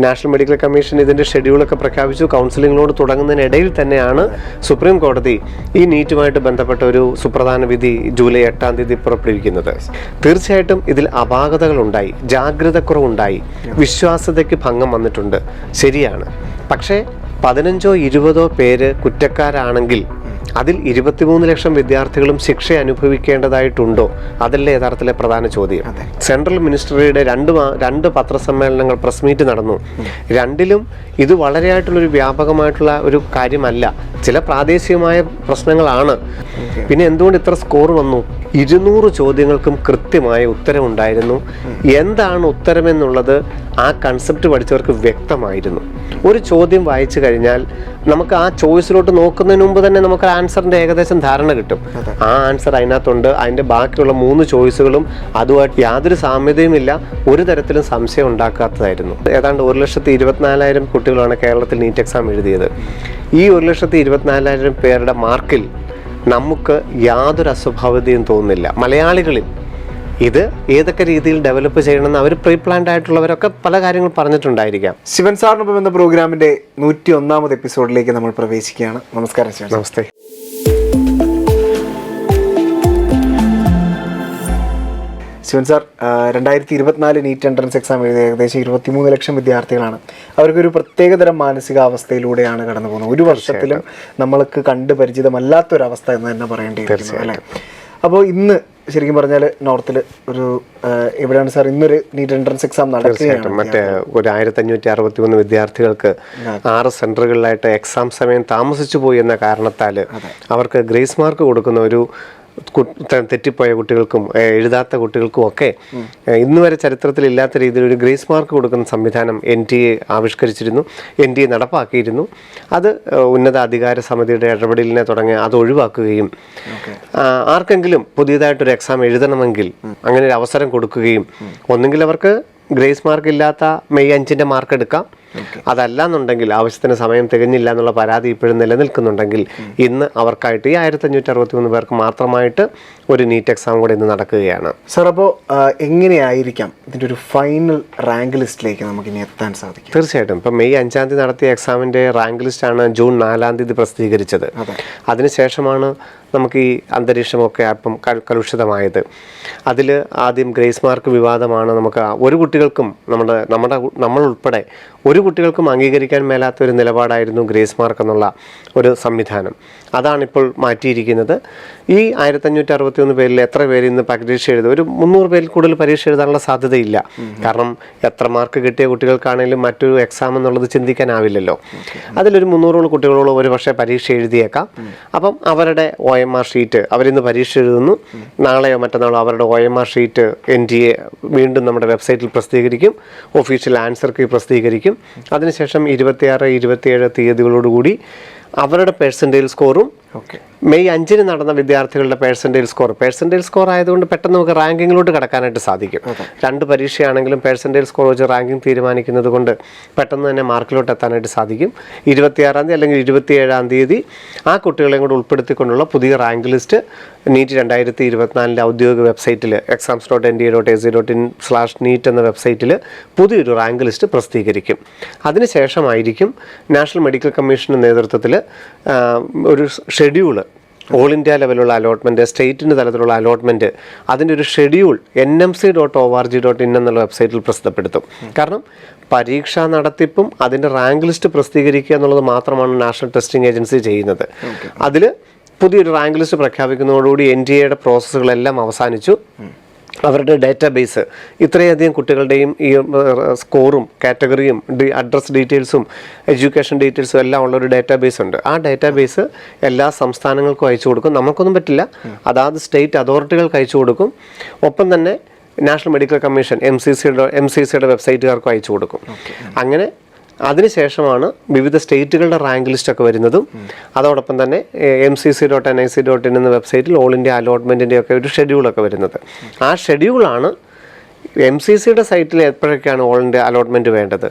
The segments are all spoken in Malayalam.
നാഷണൽ മെഡിക്കൽ കമ്മീഷൻ ഇതിൻ്റെ ഷെഡ്യൂളൊക്കെ പ്രഖ്യാപിച്ചു. കൗൺസിലിങ്ങിനോട് തുടങ്ങുന്നതിനിടയിൽ തന്നെയാണ് സുപ്രീം കോടതി ഈ നീറ്റുമായിട്ട് ബന്ധപ്പെട്ട ഒരു സുപ്രധാന വിധി ജൂലൈ 8-ാം തീയതി പുറപ്പെടുവിക്കുന്നത്. തീർച്ചയായിട്ടും ഇതിൽ അപാകതകളുണ്ടായി, ജാഗ്രതക്കുറവുണ്ടായി, വിശ്വാസ്യതയ്ക്ക് ഭംഗം വന്നിട്ടുണ്ട്, ശരിയാണ്. പക്ഷേ 15-20 പേര് കുറ്റക്കാരാണെങ്കിൽ അതിൽ 23 ലക്ഷം വിദ്യാർത്ഥികളും ശിക്ഷ അനുഭവിക്കേണ്ടതായിട്ടുണ്ടോ? അതല്ലേ യഥാർത്ഥത്തിലെ പ്രധാന ചോദ്യം. സെൻട്രൽ മിനിസ്റ്ററിയുടെ രണ്ട് പത്രസമ്മേളനങ്ങൾ, പ്രസ് മീറ്റ് നടന്നു. രണ്ടിലും ഇത് വളരെയായിട്ടുള്ളൊരു വ്യാപകമായിട്ടുള്ള ഒരു കാര്യമല്ല, ചില പ്രാദേശികമായ പ്രശ്നങ്ങളാണ്. പിന്നെ എന്തുകൊണ്ട് ഇത്ര സ്കോർ വന്നു? 200 ചോദ്യങ്ങൾക്കും കൃത്യമായ ഉത്തരമുണ്ടായിരുന്നു. എന്താണ് ഉത്തരമെന്നുള്ളത് ആ കൺസെപ്റ്റ് പഠിച്ചവർക്ക് വ്യക്തമായിരുന്നു. ഒരു ചോദ്യം വായിച്ചു കഴിഞ്ഞാൽ നമുക്ക് ആ ചോയ്സിലോട്ട് നോക്കുന്നതിന് മുമ്പ് തന്നെ നമുക്ക് ആൻസറിൻ്റെ ഏകദേശം ധാരണ കിട്ടും. ആ ആൻസർ അതിനകത്തുണ്ട്. അതിൻ്റെ ബാക്കിയുള്ള 3 ചോയ്സുകളും അതുമായിട്ട് യാതൊരു സാമ്യതയുമില്ല, ഒരു തരത്തിലും സംശയം ഉണ്ടാക്കാത്തതായിരുന്നു. ഏതാണ്ട് 1,24,000 കുട്ടികളാണ് കേരളത്തിൽ നീറ്റ് എക്സാം എഴുതിയത്. ഈ 1,24,000 പേരുടെ മാർക്കിൽ നമുക്ക് യാതൊരു അസ്വാഭാവികതയും തോന്നുന്നില്ല. മലയാളികളിൽ ഇത് ഏതൊക്കെ രീതിയിൽ ഡെവലപ്പ് ചെയ്യണമെന്ന് അവർ പ്രീ പ്ലാൻഡ് ആയിട്ടുള്ളവരൊക്കെ പല കാര്യങ്ങൾ പറഞ്ഞിട്ടുണ്ടായിരിക്കാം. ശിവൻ സാറിനൊപ്പം എന്ന പ്രോഗ്രാമിൻ്റെ 101ാമത് എപ്പിസോഡിലേക്ക് നമ്മൾ പ്രവേശിക്കുകയാണ്. നമസ്കാരം ശിവൻ. നമസ്തേ. Shivan sir, 2024 NEET entrance exam എഴുതിയ ഏകദേശം 23 ലക്ഷം വിദ്യാർത്ഥികളാണ്. അവർക്കൊരു പ്രത്യേകതരം മാനസികാവസ്ഥയിലൂടെയാണ് കടന്നു പോകുന്നത്. ഒരു വർഷത്തിലും നമ്മൾക്ക് കണ്ട് പരിചിതമല്ലാത്തൊരവസ്ഥ എന്ന് തന്നെ പറയേണ്ടി വരും അല്ലേ? അപ്പോൾ ഇന്ന് ശരിക്കും പറഞ്ഞാൽ നോർത്തിൽ ഒരു എവിടെയാണ് സാർ ഇന്നൊരു നീറ്റ് എൻട്രൻസ് എക്സാം നടക്കുകയാണ്. മറ്റേ ഒരു 1563 വിദ്യാർത്ഥികൾക്ക് 6 സെന്ററുകളിലായിട്ട് എക്സാം സമയം താമസിച്ചു പോയി എന്ന കാരണത്താൽ അവർക്ക് ഗ്രേസ് മാർക്ക് കൊടുക്കുന്ന ഒരു തെറ്റിപ്പോയ കുട്ടികൾക്കും എഴുതാത്ത കുട്ടികൾക്കും ഒക്കെ ഇന്ന് വരെ ചരിത്രത്തിൽ ഇല്ലാത്ത രീതിയിൽ ഒരു ഗ്രേസ് മാർക്ക് കൊടുക്കുന്ന സംവിധാനം NTA ആവിഷ്കരിച്ചിരുന്നു, NTA നടപ്പാക്കിയിരുന്നു. അത് ഉന്നത അധികാര സമിതിയുടെ ഇടപെടലിനെ തുടങ്ങി അത് ഒഴിവാക്കുകയും ആർക്കെങ്കിലും പുതിയതായിട്ടൊരു എക്സാം എഴുതണമെങ്കിൽ അങ്ങനെ ഒരു അവസരം കൊടുക്കുകയും ഒന്നുകിൽ അവർക്ക് ഗ്രേസ് മാർക്ക് ഇല്ലാത്ത മെയ് 5-ന്റെ മാർക്ക് എടുക്കാം, അതല്ല എന്നുണ്ടെങ്കിൽ ആവശ്യത്തിന് സമയം തികഞ്ഞില്ല എന്നുള്ള പരാതി ഇപ്പോഴും നിലനിൽക്കുന്നുണ്ടെങ്കിൽ ഇന്ന് അവർക്കായിട്ട് ഈ 1563 പേർക്ക് മാത്രമായിട്ട് ഒരു നീറ്റ് എക്സാം കൂടെ ഇന്ന് നടക്കുകയാണ്. സാർ, അപ്പോൾ എങ്ങനെയായിരിക്കാം ഇതിൻ്റെ ഒരു ഫൈനൽ റാങ്ക് ലിസ്റ്റിലേക്ക് നമുക്ക് ഇനി എത്താൻ സാധിക്കും? തീർച്ചയായിട്ടും ഇപ്പം മെയ് 5-ാം തീയതി നടത്തിയ എക്സാമിൻ്റെ റാങ്ക് ലിസ്റ്റാണ് ജൂൺ 4-ാം തീയതി പ്രസിദ്ധീകരിച്ചത്. അതിനുശേഷമാണ് നമുക്ക് ഈ അന്തരീക്ഷമൊക്കെ അപ്പം കലുഷിതമായത്. അതിൽ ആദ്യം ഗ്രേസ് മാർക്ക് വിവാദമാണ്. നമുക്ക് ഒരു കുട്ടികൾക്കും നമ്മളുൾപ്പെടെ ഒരു കുട്ടികൾക്കും അംഗീകരിക്കാൻ മേലാത്ത ഒരു നിലപാടായിരുന്നു ഗ്രേസ് മാർക്ക് എന്നുള്ള ഒരു സംവിധാനം. അതാണിപ്പോൾ മാറ്റിയിരിക്കുന്നത്. ഈ 1563 പേരിൽ എത്ര പേര് ഇന്ന് പരീക്ഷ എഴുതും? ഒരു 300 പേരിൽ കൂടുതൽ പരീക്ഷ എഴുതാനുള്ള സാധ്യതയില്ല. കാരണം എത്ര മാർക്ക് കിട്ടിയ കുട്ടികൾക്കാണെങ്കിലും മറ്റൊരു എക്സാം എന്നുള്ളത് ചിന്തിക്കാനാവില്ലല്ലോ. അതിലൊരു 300 കുട്ടികളോളം ഒരു പക്ഷേ പരീക്ഷ എഴുതിയേക്കാം. അപ്പം അവരുടെ OMR ഷീറ്റ് അവരിന്ന് പരീക്ഷ എഴുതുന്നു. നാളെയോ മറ്റന്നാളോ അവരുടെ OMR ഷീറ്റ് NTA വീണ്ടും നമ്മുടെ വെബ്സൈറ്റിൽ പ്രസിദ്ധീകരിക്കും, ഒഫീഷ്യൽ ആൻസർ കീ പ്രസിദ്ധീകരിക്കും. അതിനുശേഷം 26, 27 തീയതികളോടുകൂടി അവരുടെ പെർസെൻറ്റേജ് സ്കോറും മെയ് 5-ന് നടന്ന വിദ്യാർത്ഥികളുടെ പെർസെൻറ്റേജ് സ്കോർ ആയതുകൊണ്ട് പെട്ടെന്ന് നമുക്ക് റാങ്കിങ്ങിലോട്ട് കടക്കാനായിട്ട് സാധിക്കും. 2 പരീക്ഷയാണെങ്കിലും പെർസെൻറ്റേജ് സ്കോർ വെച്ച് റാങ്കിങ് തീരുമാനിക്കുന്നത് കൊണ്ട് പെട്ടെന്ന് തന്നെ മാർക്കിലോട്ട് എത്താനായിട്ട് സാധിക്കും. 26-ാം തീയതി അല്ലെങ്കിൽ 27-ാം തീയതി ആ കുട്ടികളെയും കൂടെ ഉൾപ്പെടുത്തിക്കൊണ്ടുള്ള പുതിയ റാങ്ക് ലിസ്റ്റ് നീറ്റ് 2024 ഔദ്യോഗിക വെബ്സൈറ്റിൽ exams.nda.ac.in/neet എന്ന വെബ്സൈറ്റിൽ പുതിയൊരു റാങ്ക് ലിസ്റ്റ് പ്രസിദ്ധീകരിക്കും. അതിനുശേഷമായിരിക്കും നാഷണൽ മെഡിക്കൽ കമ്മീഷൻ്റെ നേതൃത്വത്തിൽ ഒരു ഷെഡ്യൂള്, ഓൾ ഇന്ത്യ ലെവലുള്ള അലോട്ട്മെൻറ്റ്, സ്റ്റേറ്റിൻ്റെ തലത്തിലുള്ള അലോട്ട്മെൻറ്റ്, അതിൻ്റെ ഒരു ഷെഡ്യൂൾ nmc.org.in എന്നുള്ള വെബ്സൈറ്റിൽ പ്രസിദ്ധപ്പെടുത്തും. കാരണം പരീക്ഷാ നടത്തിപ്പും അതിൻ്റെ റാങ്ക് ലിസ്റ്റ് പ്രസിദ്ധീകരിക്കുക എന്നുള്ളത് മാത്രമാണ് നാഷണൽ ടെസ്റ്റിംഗ് ഏജൻസി ചെയ്യുന്നത്. അതിൽ പുതിയൊരു റാങ്ക് ലിസ്റ്റ് പ്രഖ്യാപിക്കുന്നതോടുകൂടി NTA-യുടെ പ്രോസസ്സുകളെല്ലാം അവസാനിച്ചു. അവരുടെ ഡാറ്റാബേസ് ഇത്രയധികം കുട്ടികളുടെയും ഈ സ്കോറും കാറ്റഗറിയും അഡ്രസ് ഡീറ്റെയിൽസും എഡ്യൂക്കേഷൻ ഡീറ്റെയിൽസും എല്ലാം ഉള്ളൊരു ഡാറ്റാബേസ് ഉണ്ട്. ആ ഡാറ്റാബേസ് എല്ലാ സംസ്ഥാനങ്ങൾക്കും അയച്ചു കൊടുക്കും. നമുക്കൊന്നും പറ്റില്ല, അതാത് സ്റ്റേറ്റ് അതോറിറ്റികൾക്ക് അയച്ചു കൊടുക്കും. ഒപ്പം തന്നെ നാഷണൽ മെഡിക്കൽ കമ്മീഷൻ MCCയുടെ വെബ്സൈറ്റുകാർക്കും അയച്ചു കൊടുക്കും. അങ്ങനെ അതിനുശേഷമാണ് വിവിധ സ്റ്റേറ്റുകളുടെ റാങ്ക് ലിസ്റ്റൊക്കെ വരുന്നതും. അതോടൊപ്പം തന്നെ MCC.nic.in എന്ന വെബ്സൈറ്റിൽ ഓൾ ഇന്ത്യ അലോട്ട്മെൻറ്റിൻ്റെ ഒക്കെ ഒരു ഷെഡ്യൂളൊക്കെ വരുന്നത്. ആ ഷെഡ്യൂളാണ് MCCയുടെ സൈറ്റിൽ എപ്പോഴൊക്കെയാണ് ഓൾ ഇന്ത്യ അലോട്ട്മെൻറ്റ് വേണ്ടത്,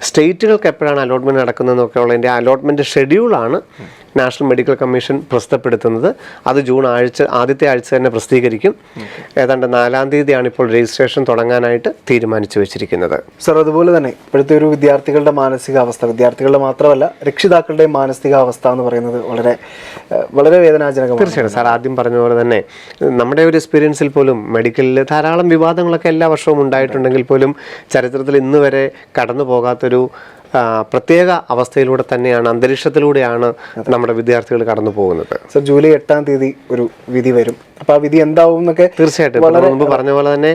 സ്റ്റേറ്റുകൾക്ക് എപ്പോഴാണ് അലോട്ട്മെൻറ്റ് നടക്കുന്നതെന്നൊക്കെ ഉള്ളതിൻ്റെ അലോട്ട്മെൻറ്റ് ഷെഡ്യൂളാണ് നാഷണൽ മെഡിക്കൽ കമ്മീഷൻ പ്രസിദ്ധപ്പെടുത്തുന്നത്. അത് ആദ്യത്തെ ആഴ്ച തന്നെ പ്രസിദ്ധീകരിക്കും. ഏതാണ്ട് 4-ാം തീയതിയാണ് ഇപ്പോൾ രജിസ്ട്രേഷൻ തുടങ്ങാനായിട്ട് തീരുമാനിച്ചു വെച്ചിരിക്കുന്നത്. സർ, അതുപോലെ തന്നെ ഇപ്പോഴത്തെ ഒരു വിദ്യാർത്ഥികളുടെ മാനസികാവസ്ഥ, വിദ്യാർത്ഥികളുടെ മാത്രമല്ല രക്ഷിതാക്കളുടെയും മാനസികാവസ്ഥ എന്ന് പറയുന്നത് വളരെ വളരെ വേദനാജനകമാണ്. തീർച്ചയായിട്ടും സാർ ആദ്യം പറഞ്ഞ പോലെ തന്നെ നമ്മുടെ ഒരു എക്സ്പീരിയൻസിൽ പോലും മെഡിക്കലിൽ ധാരാളം വിവാദങ്ങളൊക്കെ എല്ലാ വർഷവും ഉണ്ടായിട്ടുണ്ടെങ്കിൽ പോലും ചരിത്രത്തിൽ ഇന്ന് വരെ കടന്നു പോകാത്തൊരു പ്രത്യേക അവസ്ഥയിലൂടെ തന്നെയാണ്, അന്തരീക്ഷത്തിലൂടെയാണ് നമ്മുടെ വിദ്യാർത്ഥികൾ കടന്നു പോകുന്നത്. സർ, ജൂലൈ 8-ാം തീയതി ഒരു വിധി വരും. അപ്പോൾ ആ വിധി എന്താവും എന്നൊക്കെ തീർച്ചയായിട്ടും മുമ്പ് പറഞ്ഞ പോലെ തന്നെ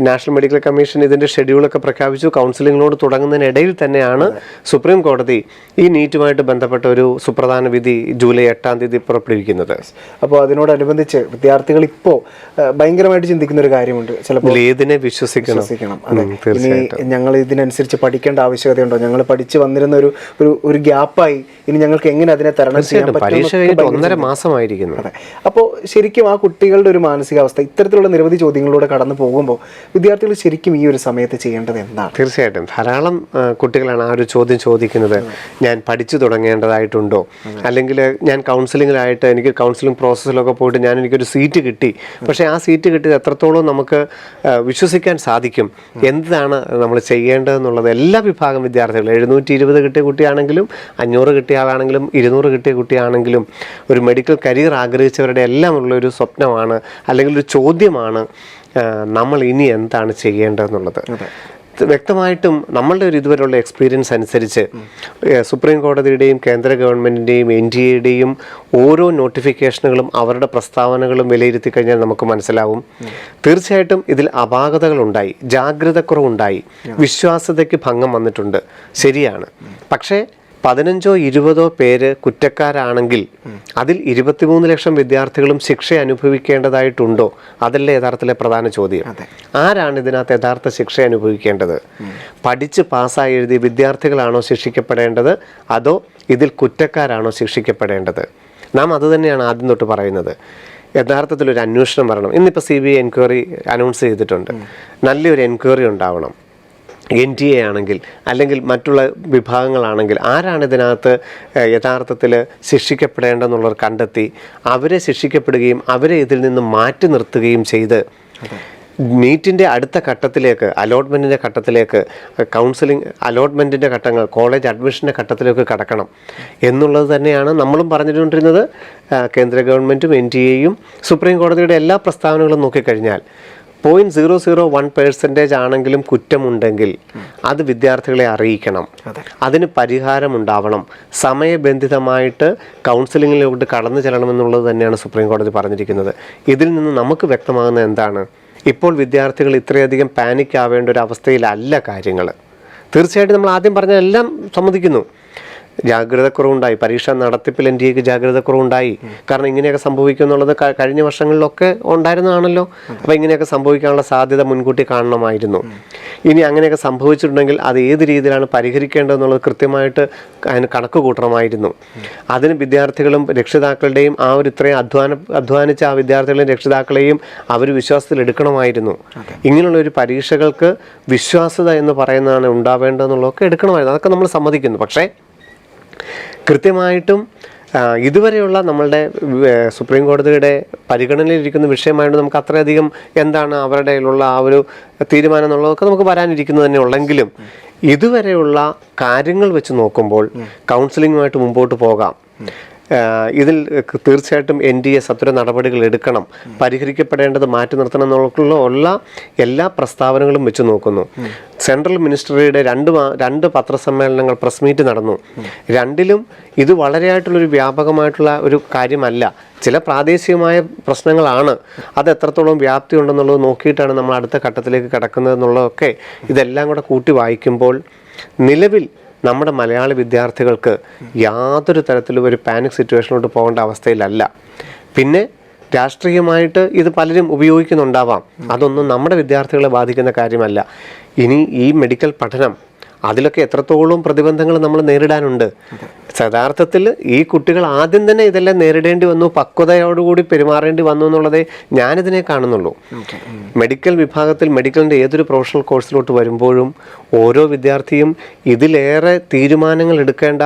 നാഷണൽ മെഡിക്കൽ കമ്മീഷൻ ഇതിന്റെ ഷെഡ്യൂളൊക്കെ പ്രഖ്യാപിച്ചു. കൗൺസിലിങ്ങിനോട് തുടങ്ങുന്നതിനിടയിൽ തന്നെയാണ് സുപ്രീം കോടതി ഈ നീറ്റുമായിട്ട് ബന്ധപ്പെട്ട ഒരു സുപ്രധാന വിധി ജൂലൈ 8-ാം തീയതി പുറപ്പെടുവിക്കുന്നത്. അപ്പോൾ അതിനോടനുബന്ധിച്ച് വിദ്യാർത്ഥികൾ ഇപ്പോൾ ഭയങ്കരമായിട്ട് ചിന്തിക്കുന്ന ഒരു കാര്യമുണ്ട്, ചിലപ്പോൾ ഏതിനെ വിശ്വസിക്കണം. അതെ, ഇനി ഞങ്ങൾ ഇതിനനുസരിച്ച് പഠിക്കേണ്ട ആവശ്യകതയുണ്ടോ, ഞങ്ങൾ പഠിച്ചു വന്നിരുന്ന ഒരു ഗ്യാപ്പായി, ഇനി ഞങ്ങൾക്ക് എങ്ങനെ അതിനെ തരണം ചെയ്യാൻ പറ്റും? പരീക്ഷ കഴിഞ്ഞിട്ട് 1.5 മാസമായിരിക്കുന്നു. അതെ, അപ്പോൾ ശരിക്കും ആ കുട്ടികളുടെ ഒരു മാനസികാവസ്ഥ ഇത്തരത്തിലുള്ള നിരവധി ചോദ്യങ്ങളിലൂടെ കടന്നു പോകുമ്പോൾ വിദ്യാർത്ഥികൾ ശരിക്കും ഈ ഒരു സമയത്ത് ചെയ്യേണ്ടത് എന്താണ്? തീർച്ചയായിട്ടും ധാരാളം കുട്ടികളാണ് ആ ഒരു ചോദ്യം ചോദിക്കുന്നത്. ഞാൻ പഠിച്ചു തുടങ്ങേണ്ടതായിട്ടുണ്ടോ, അല്ലെങ്കിൽ ഞാൻ കൗൺസിലിങ്ങിലായിട്ട് എനിക്ക് കൗൺസിലിംഗ് പ്രോസസ്സിലൊക്കെ പോയിട്ട് എനിക്കൊരു സീറ്റ് കിട്ടി, പക്ഷേ ആ സീറ്റ് കിട്ടിയത് എത്രത്തോളം നമുക്ക് വിശ്വസിക്കാൻ സാധിക്കും, എന്താണ് നമ്മൾ ചെയ്യേണ്ടതെന്നുള്ളത് എല്ലാ വിഭാഗം വിദ്യാർത്ഥികളും 720 കിട്ടിയ കുട്ടിയാണെങ്കിലും 500 കിട്ടിയ ആളാണെങ്കിലും 200 കിട്ടിയ കുട്ടിയാണെങ്കിലും ഒരു മെഡിക്കൽ കരിയർ ആഗ്രഹിച്ചവരുടെ എല്ലാം ഉള്ളൊരു സ്വപ്നമാണ്, അല്ലെങ്കിൽ ഒരു ചോദ്യമാണ് നമ്മൾ ഇനി എന്താണ് ചെയ്യേണ്ടതെന്നുള്ളത്. വ്യക്തമായിട്ടും നമ്മളുടെ ഒരു ഇതുവരെയുള്ള എക്സ്പീരിയൻസ് അനുസരിച്ച് സുപ്രീം കോടതിയുടെയും കേന്ദ്ര ഗവൺമെൻറ്റിൻ്റെയും NTA-യുടെയും ഓരോ നോട്ടിഫിക്കേഷനുകളും അവരുടെ പ്രസ്താവനകളും വിലയിരുത്തി കഴിഞ്ഞാൽ നമുക്ക് മനസ്സിലാവും, തീർച്ചയായിട്ടും ഇതിൽ അപാകതകളുണ്ടായി, ജാഗ്രതക്കുറവുണ്ടായി, വിശ്വാസ്യതയ്ക്ക് ഭംഗം വന്നിട്ടുണ്ട്, ശരിയാണ്. പക്ഷേ 15-20 പേര് കുറ്റക്കാരാണെങ്കിൽ അതിൽ 23 ലക്ഷം വിദ്യാർത്ഥികളും ശിക്ഷ അനുഭവിക്കേണ്ടതായിട്ടുണ്ടോ? അതല്ലേ യഥാർത്ഥത്തിലെ പ്രധാന ചോദ്യം. ആരാണ് ഇതിനകത്ത് യഥാർത്ഥ ശിക്ഷ അനുഭവിക്കേണ്ടത്? പഠിച്ച് പാസ്സായി എഴുതിയ വിദ്യാർത്ഥികളാണോ ശിക്ഷിക്കപ്പെടേണ്ടത്, അതോ ഇതിൽ കുറ്റക്കാരാണോ ശിക്ഷിക്കപ്പെടേണ്ടത്? നാം അതുതന്നെയാണ് ആദ്യം തൊട്ട് പറയുന്നത്. യഥാർത്ഥത്തിലൊരു അന്വേഷണം വരണം. ഇന്നിപ്പോൾ CBI എൻക്വയറി അനൗൺസ് ചെയ്തിട്ടുണ്ട്. നല്ലൊരു എൻക്വയറി ഉണ്ടാവണം. NTA ആണെങ്കിൽ അല്ലെങ്കിൽ മറ്റുള്ള വിഭാഗങ്ങളാണെങ്കിൽ ആരാണ് ഇതിനകത്ത് യഥാർത്ഥത്തിൽ ശിക്ഷിക്കപ്പെടേണ്ടെന്നുള്ളവർ കണ്ടെത്തി അവരെ ശിക്ഷിക്കപ്പെടുകയും അവരെ ഇതിൽ നിന്ന് മാറ്റി നിർത്തുകയും ചെയ്ത് നീറ്റിൻ്റെ അടുത്ത ഘട്ടത്തിലേക്ക്, അലോട്ട്മെൻറ്റിൻ്റെ ഘട്ടത്തിലേക്ക്, കൗൺസിലിംഗ് അലോട്ട്മെൻറ്റിൻ്റെ ഘട്ടങ്ങൾ, കോളേജ് അഡ്മിഷൻ്റെ ഘട്ടത്തിലേക്ക് കടക്കണം എന്നുള്ളത് തന്നെയാണ് നമ്മളും പറഞ്ഞുകൊണ്ടിരുന്നത്. കേന്ദ്ര ഗവൺമെൻറ്റും NTA-യും സുപ്രീം കോടതിയുടെ എല്ലാ പ്രസ്താവനകളും നോക്കിക്കഴിഞ്ഞാൽ 0.001% ആണെങ്കിലും കുറ്റമുണ്ടെങ്കിൽ അത് വിദ്യാർത്ഥികളെ അറിയിക്കണം, അതിന് പരിഹാരമുണ്ടാവണം, സമയബന്ധിതമായിട്ട് കൗൺസിലിങ്ങിലോട്ട് കടന്നു ചെല്ലണമെന്നുള്ളത് തന്നെയാണ് സുപ്രീം കോടതി പറഞ്ഞിരിക്കുന്നത്. ഇതിൽ നിന്ന് നമുക്ക് വ്യക്തമാകുന്നത് എന്താണ്? ഇപ്പോൾ വിദ്യാർത്ഥികൾ ഇത്രയധികം പാനിക് ആവേണ്ട ഒരു അവസ്ഥയിലല്ല കാര്യങ്ങൾ. തീർച്ചയായിട്ടും നമ്മൾ ആദ്യം പറഞ്ഞ എല്ലാം സമ്മതിക്കുന്നു. ജാഗ്രതക്കുറവുണ്ടായി, പരീക്ഷ നടത്തിപ്പിൽ NTA-ക്ക് ജാഗ്രതക്കുറവുണ്ടായി. കാരണം ഇങ്ങനെയൊക്കെ സംഭവിക്കും എന്നുള്ളത് കഴിഞ്ഞ വർഷങ്ങളിലൊക്കെ ഉണ്ടായിരുന്നതാണല്ലോ. അപ്പോൾ ഇങ്ങനെയൊക്കെ സംഭവിക്കാനുള്ള സാധ്യത മുൻകൂട്ടി കാണണമായിരുന്നു. ഇനി അങ്ങനെയൊക്കെ സംഭവിച്ചിട്ടുണ്ടെങ്കിൽ അത് ഏത് രീതിയിലാണ് പരിഹരിക്കേണ്ടതെന്നുള്ളത് കൃത്യമായിട്ട് അതിന് കണക്ക് കൂട്ടണമായിരുന്നു. അതിന് വിദ്യാർത്ഥികളും രക്ഷിതാക്കളുടെയും ആ ഒരു ഇത്രയും അധ്വാനിച്ച ആ വിദ്യാർത്ഥികളെയും രക്ഷിതാക്കളെയും അവർ വിശ്വാസത്തിൽ എടുക്കണമായിരുന്നു. ഇങ്ങനെയുള്ള ഒരു പരീക്ഷകൾക്ക് വിശ്വാസ്യത എന്ന് പറയുന്നതാണ് ഉണ്ടാവേണ്ടതെന്നുള്ളതൊക്കെ എടുക്കണമായിരുന്നു. അതൊക്കെ നമ്മൾ സമ്മതിക്കുന്നു. പക്ഷേ കൃത്യമായിട്ടും ഇതുവരെയുള്ള നമ്മളുടെ സുപ്രീം കോടതിയുടെ പരിഗണനയിലിരിക്കുന്ന വിഷയമായിട്ട് നമുക്ക് അത്രയധികം എന്താണ് അവരുടെ കയ്യിലുള്ള ആ ഒരു തീരുമാനം എന്നുള്ളതൊക്കെ നമുക്ക് വരാനിരിക്കുന്നത് തന്നെ ഉള്ളെങ്കിലും ഇതുവരെയുള്ള കാര്യങ്ങൾ വെച്ച് നോക്കുമ്പോൾ കൗൺസിലിങ്ങുമായിട്ട് മുമ്പോട്ട് പോകാം. ഇതിൽ തീർച്ചയായിട്ടും NTA സത്വര നടപടികൾ എടുക്കണം, പരിഹരിക്കപ്പെടേണ്ടത് മാറ്റി നിർത്തണം എന്നുള്ള എല്ലാ പ്രസ്താവനകളും വെച്ച് നോക്കുന്നു. സെൻട്രൽ മിനിസ്റ്ററിയുടെ രണ്ട് പത്രസമ്മേളനങ്ങൾ, പ്രസ് മീറ്റ് നടന്നു. രണ്ടിലും ഇത് വളരെയായിട്ടുള്ളൊരു വ്യാപകമായിട്ടുള്ള ഒരു കാര്യമല്ല. ചില പ്രാദേശികമായ പ്രശ്നങ്ങളാണ്. അത് എത്രത്തോളം വ്യാപ്തി ഉണ്ടെന്നുള്ളത് നോക്കിയിട്ടാണ് നമ്മൾ അടുത്ത ഘട്ടത്തിലേക്ക് കിടക്കുന്നത് എന്നുള്ളതൊക്കെ ഇതെല്ലാം കൂടെ കൂട്ടി വായിക്കുമ്പോൾ നിലവിൽ നമ്മുടെ മലയാളി വിദ്യാർത്ഥികൾക്ക് യാതൊരു തരത്തിലും ഒരു പാനിക് സിറ്റുവേഷനിലോട്ട് പോകേണ്ട അവസ്ഥയിലല്ല. പിന്നെ രാഷ്ട്രീയമായിട്ട് ഇത് പലരും ഉപയോഗിക്കുന്നുണ്ടാവാം. അതൊന്നും നമ്മുടെ വിദ്യാർത്ഥികളെ ബാധിക്കുന്ന കാര്യമല്ല. ഇനി ഈ മെഡിക്കൽ പഠനം അതിലൊക്കെ എത്രത്തോളം പ്രതിബന്ധങ്ങൾ നമ്മൾ നേരിടാനുണ്ട്. യഥാർത്ഥത്തിൽ ഈ കുട്ടികൾ ആദ്യം തന്നെ ഇതെല്ലാം നേരിടേണ്ടി വന്നു, പക്വതയോടുകൂടി പെരുമാറേണ്ടി വന്നു എന്നുള്ളതേ ഞാനിതിനെ കാണുന്നുള്ളൂ. മെഡിക്കൽ വിഭാഗത്തിൽ മെഡിക്കലിൻ്റെ ഏതൊരു പ്രൊഫഷണൽ കോഴ്സിലോട്ട് വരുമ്പോഴും ഓരോ വിദ്യാർത്ഥിയും ഇതിലേറെ തീരുമാനങ്ങൾ എടുക്കേണ്ട,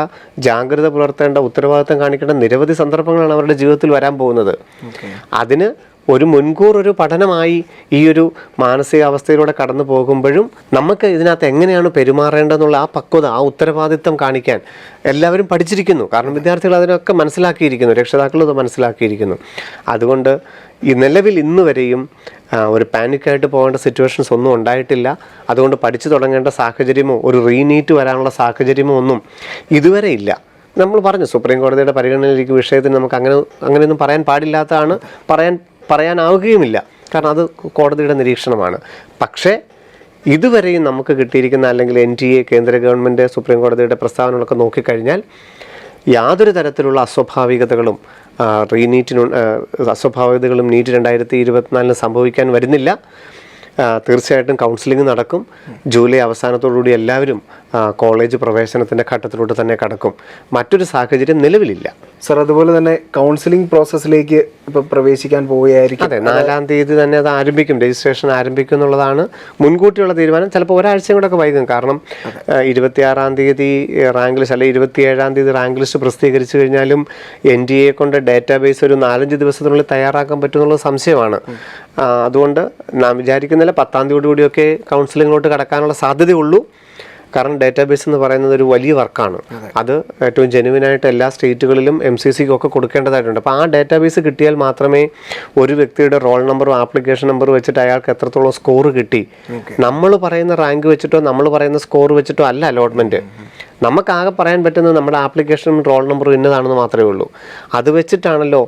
ജാഗ്രത പുലർത്തേണ്ട, ഉത്തരവാദിത്തം കാണിക്കേണ്ട നിരവധി സന്ദർഭങ്ങളാണ് അവരുടെ ജീവിതത്തിൽ വരാൻ പോകുന്നത്. അതിന് ഒരു മുൻകൂർ ഒരു പഠനമായി ഈ ഒരു മാനസികാവസ്ഥയിലൂടെ കടന്നു പോകുമ്പോഴും നമുക്ക് ഇതിനകത്ത് എങ്ങനെയാണ് പെരുമാറേണ്ടതെന്നുള്ള ആ പക്വത, ആ ഉത്തരവാദിത്തം കാണിക്കാൻ എല്ലാവരും പഠിച്ചിരിക്കുന്നു. കാരണം വിദ്യാർത്ഥികൾ അതിനൊക്കെ മനസ്സിലാക്കിയിരിക്കുന്നു, രക്ഷിതാക്കളും അത് മനസ്സിലാക്കിയിരിക്കുന്നു. അതുകൊണ്ട് ഈ നിലവിൽ ഇന്ന് വരെയും ഒരു പാനിക്കായിട്ട് പോകേണ്ട സിറ്റുവേഷൻസ് ഒന്നും ഉണ്ടായിട്ടില്ല. അതുകൊണ്ട് പഠിച്ചു തുടങ്ങേണ്ട സാഹചര്യമോ ഒരു റീനീറ്റ് വരാനുള്ള സാഹചര്യമോ ഒന്നും ഇതുവരെ ഇല്ല. നമ്മൾ പറഞ്ഞു സുപ്രീം കോടതിയുടെ പരിഗണനയിലേക്ക് വിഷയത്തിന് നമുക്ക് അങ്ങനെയൊന്നും പറയാൻ പാടില്ലാത്തതാണ്, പറയാനാവുകയുമില്ല. കാരണം അത് കോടതിയുടെ നിരീക്ഷണമാണ്. പക്ഷേ ഇതുവരെയും നമുക്ക് കിട്ടിയിരിക്കുന്ന, അല്ലെങ്കിൽ NTA കേന്ദ്ര ഗവൺമെൻറ് സുപ്രീം കോടതിയുടെ പ്രസ്താവനകളൊക്കെ നോക്കിക്കഴിഞ്ഞാൽ യാതൊരു തരത്തിലുള്ള അസ്വാഭാവികതകളും അസ്വാഭാവികതകളും നീറ്റ് 2024 സംഭവിക്കാൻ വരുന്നില്ല. തീർച്ചയായിട്ടും കൗൺസിലിംഗ് നടക്കും. ജൂലൈ അവസാനത്തോടുകൂടി എല്ലാവരും കോളേജ് പ്രവേശനത്തിൻ്റെ ഘട്ടത്തിലോട്ട് തന്നെ കടക്കും. മറ്റൊരു സാഹചര്യം നിലവിലില്ല. സർ, അതുപോലെ തന്നെ കൗൺസിലിംഗ് പ്രോസസ്സിലേക്ക് ഇപ്പോൾ പ്രവേശിക്കാൻ പോവുകയായിരിക്കും. അതെ, 4-ാം തീയതി തന്നെ അത് ആരംഭിക്കും, രജിസ്ട്രേഷൻ ആരംഭിക്കും എന്നുള്ളതാണ് മുൻകൂട്ടിയുള്ള തീരുമാനം. ചിലപ്പോൾ ഒരാഴ്ചയും കൂടെ ഒക്കെ വൈകും. കാരണം 26-ാം തീയതി റാങ്ക് ലിസ്റ്റ് അല്ലെങ്കിൽ 27-ാം തീയതി റാങ്ക് ലിസ്റ്റ് പ്രസിദ്ധീകരിച്ചു കഴിഞ്ഞാലും NTA കൊണ്ട് ഡാറ്റാബേസ് ഒരു 4-5 ദിവസത്തിനുള്ളിൽ തയ്യാറാക്കാൻ പറ്റുമെന്നുള്ള സംശയമാണ്. അതുകൊണ്ട് നാം വിചാരിക്കുന്നില്ല 10-ാം തീയതി കൂടിയൊക്കെ കൗൺസിലിങ്ങിലോട്ട് കടക്കാനുള്ള സാധ്യതയുള്ളൂ. കാരണം ഡാറ്റാബേസ് എന്ന് പറയുന്നത് ഒരു വലിയ വർക്കാണ്. അത് ഏറ്റവും ജെനുവിനായിട്ട് എല്ലാ സ്റ്റേറ്റുകളിലും MCCക്കും ഒക്കെ കൊടുക്കേണ്ടതായിട്ടുണ്ട്. അപ്പോൾ ആ ഡാറ്റാബേസ് കിട്ടിയാൽ മാത്രമേ ഒരു വ്യക്തിയുടെ റോൾ നമ്പറും ആപ്ലിക്കേഷൻ നമ്പറും വെച്ചിട്ട് അയാൾക്ക് എത്രത്തോളം സ്കോർ കിട്ടി, നമ്മൾ പറയുന്ന റാങ്ക് വെച്ചിട്ടോ നമ്മൾ പറയുന്ന സ്കോർ വെച്ചിട്ടോ അല്ല അലോട്ട്മെൻറ്റ്. നമുക്കാകെ പറയാൻ പറ്റുന്നത് നമ്മുടെ ആപ്ലിക്കേഷനും റോൾ നമ്പറും ഇന്നതാണെന്ന് മാത്രമേ ഉള്ളൂ. അത് വെച്ചിട്ടാണല്ലോ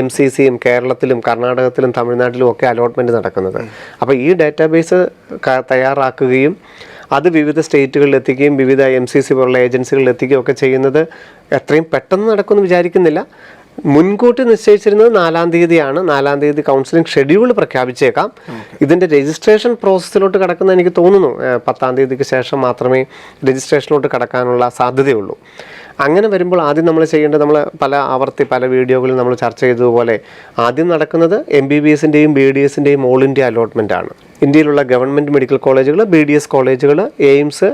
MCCയും കേരളത്തിലും കർണാടകത്തിലും തമിഴ്നാട്ടിലും ഒക്കെ അലോട്ട്മെൻറ്റ് നടക്കുന്നത്. അപ്പോൾ ഈ ഡാറ്റാബേസ് തയ്യാറാക്കുകയും അത് വിവിധ സ്റ്റേറ്റുകളിൽ എത്തിക്കുകയും വിവിധ MCC പോലുള്ള ഏജൻസികളിൽ എത്തിക്കുകയും ഒക്കെ ചെയ്യുന്നത് എത്രയും പെട്ടെന്ന് നടക്കുമെന്ന് വിചാരിക്കുന്നില്ല. മുൻകൂട്ടി നിശ്ചയിച്ചിരുന്നത് 4-ാം തീയതിയാണ്. 4-ാം തീയതി കൗൺസിലിംഗ് ഷെഡ്യൂൾ പ്രഖ്യാപിച്ചേക്കാം. ഇതിൻ്റെ രജിസ്ട്രേഷൻ പ്രോസസ്സിലോട്ട് കടക്കുന്ന എനിക്ക് തോന്നുന്നു 10-ാം തീയതിക്ക് ശേഷം മാത്രമേ രജിസ്ട്രേഷനിലോട്ട് കടക്കാനുള്ള സാധ്യതയുള്ളൂ. അങ്ങനെ വരുമ്പോൾ ആദ്യം നമ്മൾ ചെയ്യേണ്ടത്, നമ്മൾ പല വീഡിയോകളിൽ നമ്മൾ ചർച്ച ചെയ്തതുപോലെ ആദ്യം നടക്കുന്നത് MBBSൻ്റെയും BDSൻ്റെയും ഓൾ ഇന്ത്യ അലോട്ട്മെൻ്റ് ആണ്. ഇന്ത്യയിലുള്ള ഗവൺമെൻറ് മെഡിക്കൽ കോളേജുകൾ, BDS കോളേജുകൾ, എയിംസ്,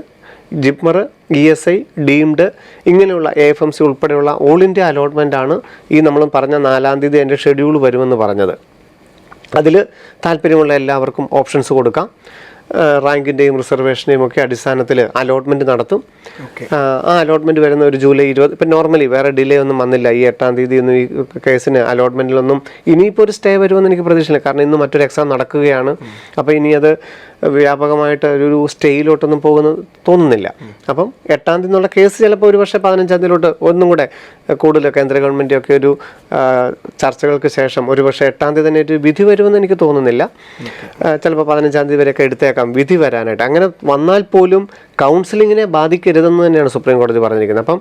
ജിപ്മർ, ESI, ഡീംഡ്, ഇങ്ങനെയുള്ള AFMC ഉൾപ്പെടെയുള്ള ഓൾ ഇന്ത്യ അലോട്ട്മെൻ്റ് ആണ് ഈ നമ്മൾ പറഞ്ഞ 4-ാം തീയതി എൻ്റെ ഷെഡ്യൂൾ വരുമെന്ന് പറഞ്ഞത്. അതിൽ താല്പര്യമുള്ള എല്ലാവർക്കും ഓപ്ഷൻസ് കൊടുക്കാം. റാങ്കിൻ്റെയും റിസർവേഷൻ്റെയും ഒക്കെ അടിസ്ഥാനത്തിൽ അലോട്ട്മെൻറ്റ് നടത്തും. ആ അലോട്ട്മെൻറ്റ് വരുന്ന ഒരു ജൂലൈ 20. ഇപ്പം നോർമലി വേറെ ഡിലേ ഒന്നും വന്നില്ല. ഈ 8-ാം തീയതി ഒന്നും ഈ കേസിന് അലോട്ട്മെൻറ്റിലൊന്നും ഇനിയിപ്പോൾ ഒരു സ്റ്റേ വരുമെന്ന് എനിക്ക് പ്രതീക്ഷയില്ല. കാരണം ഇന്ന് മറ്റൊരു എക്സാം നടക്കുകയാണ്. അപ്പോൾ ഇനി അത് വ്യാപകമായിട്ട് ഒരു സ്റ്റേയിലോട്ടൊന്നും തോന്നുന്നില്ല. അപ്പം 8-ാം തീയതി എന്നുള്ള കേസ് ചിലപ്പോൾ ഒരു പക്ഷേ 15-ാം തീയതിയിലോട്ട് ഒന്നും കൂടെ കൂടുതൽ കേന്ദ്ര ഗവൺമെൻറ് ഒക്കെ ഒരു ചർച്ചകൾക്ക് ശേഷം ഒരു പക്ഷേ 8-ാം തീയതി തന്നെ ഒരു വിധി വരുമെന്ന് എനിക്ക് തോന്നുന്നില്ല. ചിലപ്പോൾ 15-ാം തീയതി വരെയൊക്കെ എടുത്തേക്കാം വിധി വരാനായിട്ട്. അങ്ങനെ വന്നാൽ പോലും കൗൺസിലിങ്ങിനെ ബാധിക്കരുതെന്ന് തന്നെയാണ് സുപ്രീം കോടതി പറഞ്ഞിരിക്കുന്നത്. അപ്പം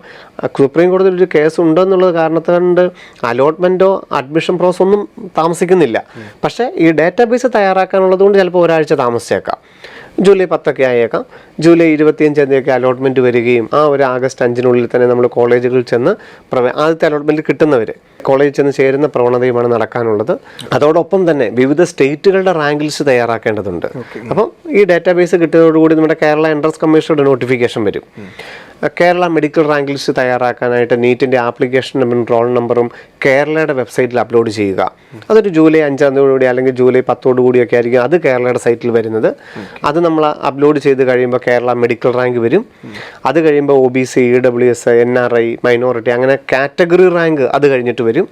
സുപ്രീം കോടതിയിൽ ഒരു കേസ് ഉണ്ടെന്നുള്ളത് കാരണത്തുകൊണ്ട് അലോട്ട്മെൻറ്റോ അഡ്മിഷൻ പ്രോസസ് ഒന്നും താമസിക്കുന്നില്ല. പക്ഷേ ഈ ഡാറ്റാബേസ് തയ്യാറാക്കാനുള്ളത് കൊണ്ട് ചിലപ്പോൾ ഒരാഴ്ച താമസിച്ചേക്കാം. ജൂലൈ 10 ആയേക്കാം. ജൂലൈ 25 തീയതിയൊക്കെ അലോട്ട്മെൻറ്റ് വരികയും ആ ഒരു ആഗസ്റ്റ് 5 തന്നെ നമ്മൾ കോളേജുകളിൽ ചെന്ന് ആദ്യത്തെ അലോട്ട്മെൻറ്റ് കിട്ടുന്നവർ കോളേജിൽ ചെന്ന് ചേരുന്ന പ്രവണതയുമാണ് നടക്കാനുള്ളത്. അതോടൊപ്പം തന്നെ വിവിധ സ്റ്റേറ്റുകളുടെ റാങ്ക് ലിസ്റ്റ് തയ്യാറാക്കേണ്ടതുണ്ട്. അപ്പം ഈ ഡാറ്റാബേസ് കിട്ടിയതോടുകൂടി നമ്മുടെ കേരള എൻട്രൻസ് കമ്മീഷനുടെ നോട്ടിഫിക്കേഷൻ വരും. കേരള മെഡിക്കൽ റാങ്ക് ലിസ്റ്റ് തയ്യാറാക്കാനായിട്ട് നീറ്റിൻ്റെ ആപ്ലിക്കേഷൻ നമ്പറും റോൾ നമ്പറും കേരളയുടെ വെബ്സൈറ്റിൽ അപ്ലോഡ് ചെയ്യുക. അതൊരു ജൂലൈ 5-ാം തീയതി അല്ലെങ്കിൽ ജൂലൈ 10 കൂടിയൊക്കെ ആയിരിക്കും അത് കേരളയുടെ സൈറ്റിൽ വരുന്നത്. അത് നമ്മൾ അപ്ലോഡ് ചെയ്ത് കഴിയുമ്പോൾ കേരള മെഡിക്കൽ റാങ്ക് വരും. അത് കഴിയുമ്പോൾ OBC, EWS, NRI, മൈനോറിറ്റി, അങ്ങനെ കാറ്റഗറി റാങ്ക് അത് കഴിഞ്ഞിട്ട് വരും.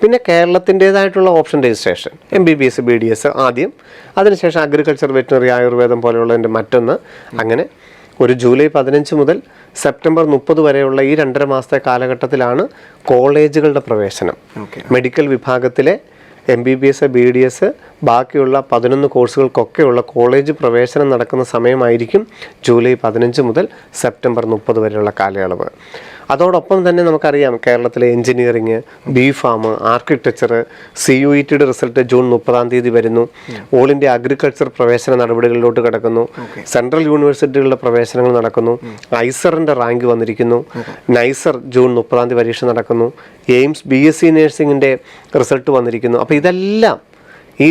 പിന്നെ കേരളത്തിൻ്റേതായിട്ടുള്ള ഓപ്ഷൻ രജിസ്ട്രേഷൻ MBBS, BDS ആദ്യം, അതിനുശേഷം അഗ്രികൾച്ചർ, വെറ്റിനറി, ആയുർവേദം പോലെയുള്ളതിൻ്റെ മറ്റൊന്ന്. അങ്ങനെ ഒരു ജൂലൈ 15 മുതൽ സെപ്റ്റംബർ 30 വരെയുള്ള ഈ 2.5 മാസത്തെ കാലഘട്ടത്തിലാണ് കോളേജുകളുടെ പ്രവേശനം. മെഡിക്കൽ വിഭാഗത്തിലെ MBBS, BDS, ബാക്കിയുള്ള 11 കോഴ്സുകൾക്കൊക്കെയുള്ള കോളേജ് പ്രവേശനം നടക്കുന്ന സമയമായിരിക്കും ജൂലൈ 15 മുതൽ സെപ്റ്റംബർ 30 വരെയുള്ള കാലയളവ്. അതോടൊപ്പം തന്നെ നമുക്കറിയാം കേരളത്തിലെ എഞ്ചിനീയറിംഗ്, B.Pharm, ആർക്കിടെക്ചർ, CUETയുടെ റിസൾട്ട് ജൂൺ 30 വരുന്നു. ഓൾ ഇന്ത്യ അഗ്രികൾച്ചർ പ്രവേശന നടപടികളിലോട്ട് കിടക്കുന്നു. സെൻട്രൽ യൂണിവേഴ്സിറ്റികളുടെ പ്രവേശനങ്ങൾ നടക്കുന്നു. ഐസറിൻ്റെ റാങ്ക് വന്നിരിക്കുന്നു. നൈസർ ജൂൺ 30 പരീക്ഷ നടക്കുന്നു. എയിംസ് BSc നഴ്സിംഗിൻ്റെ റിസൾട്ട് വന്നിരിക്കുന്നു. അപ്പോൾ ഇതെല്ലാം ഈ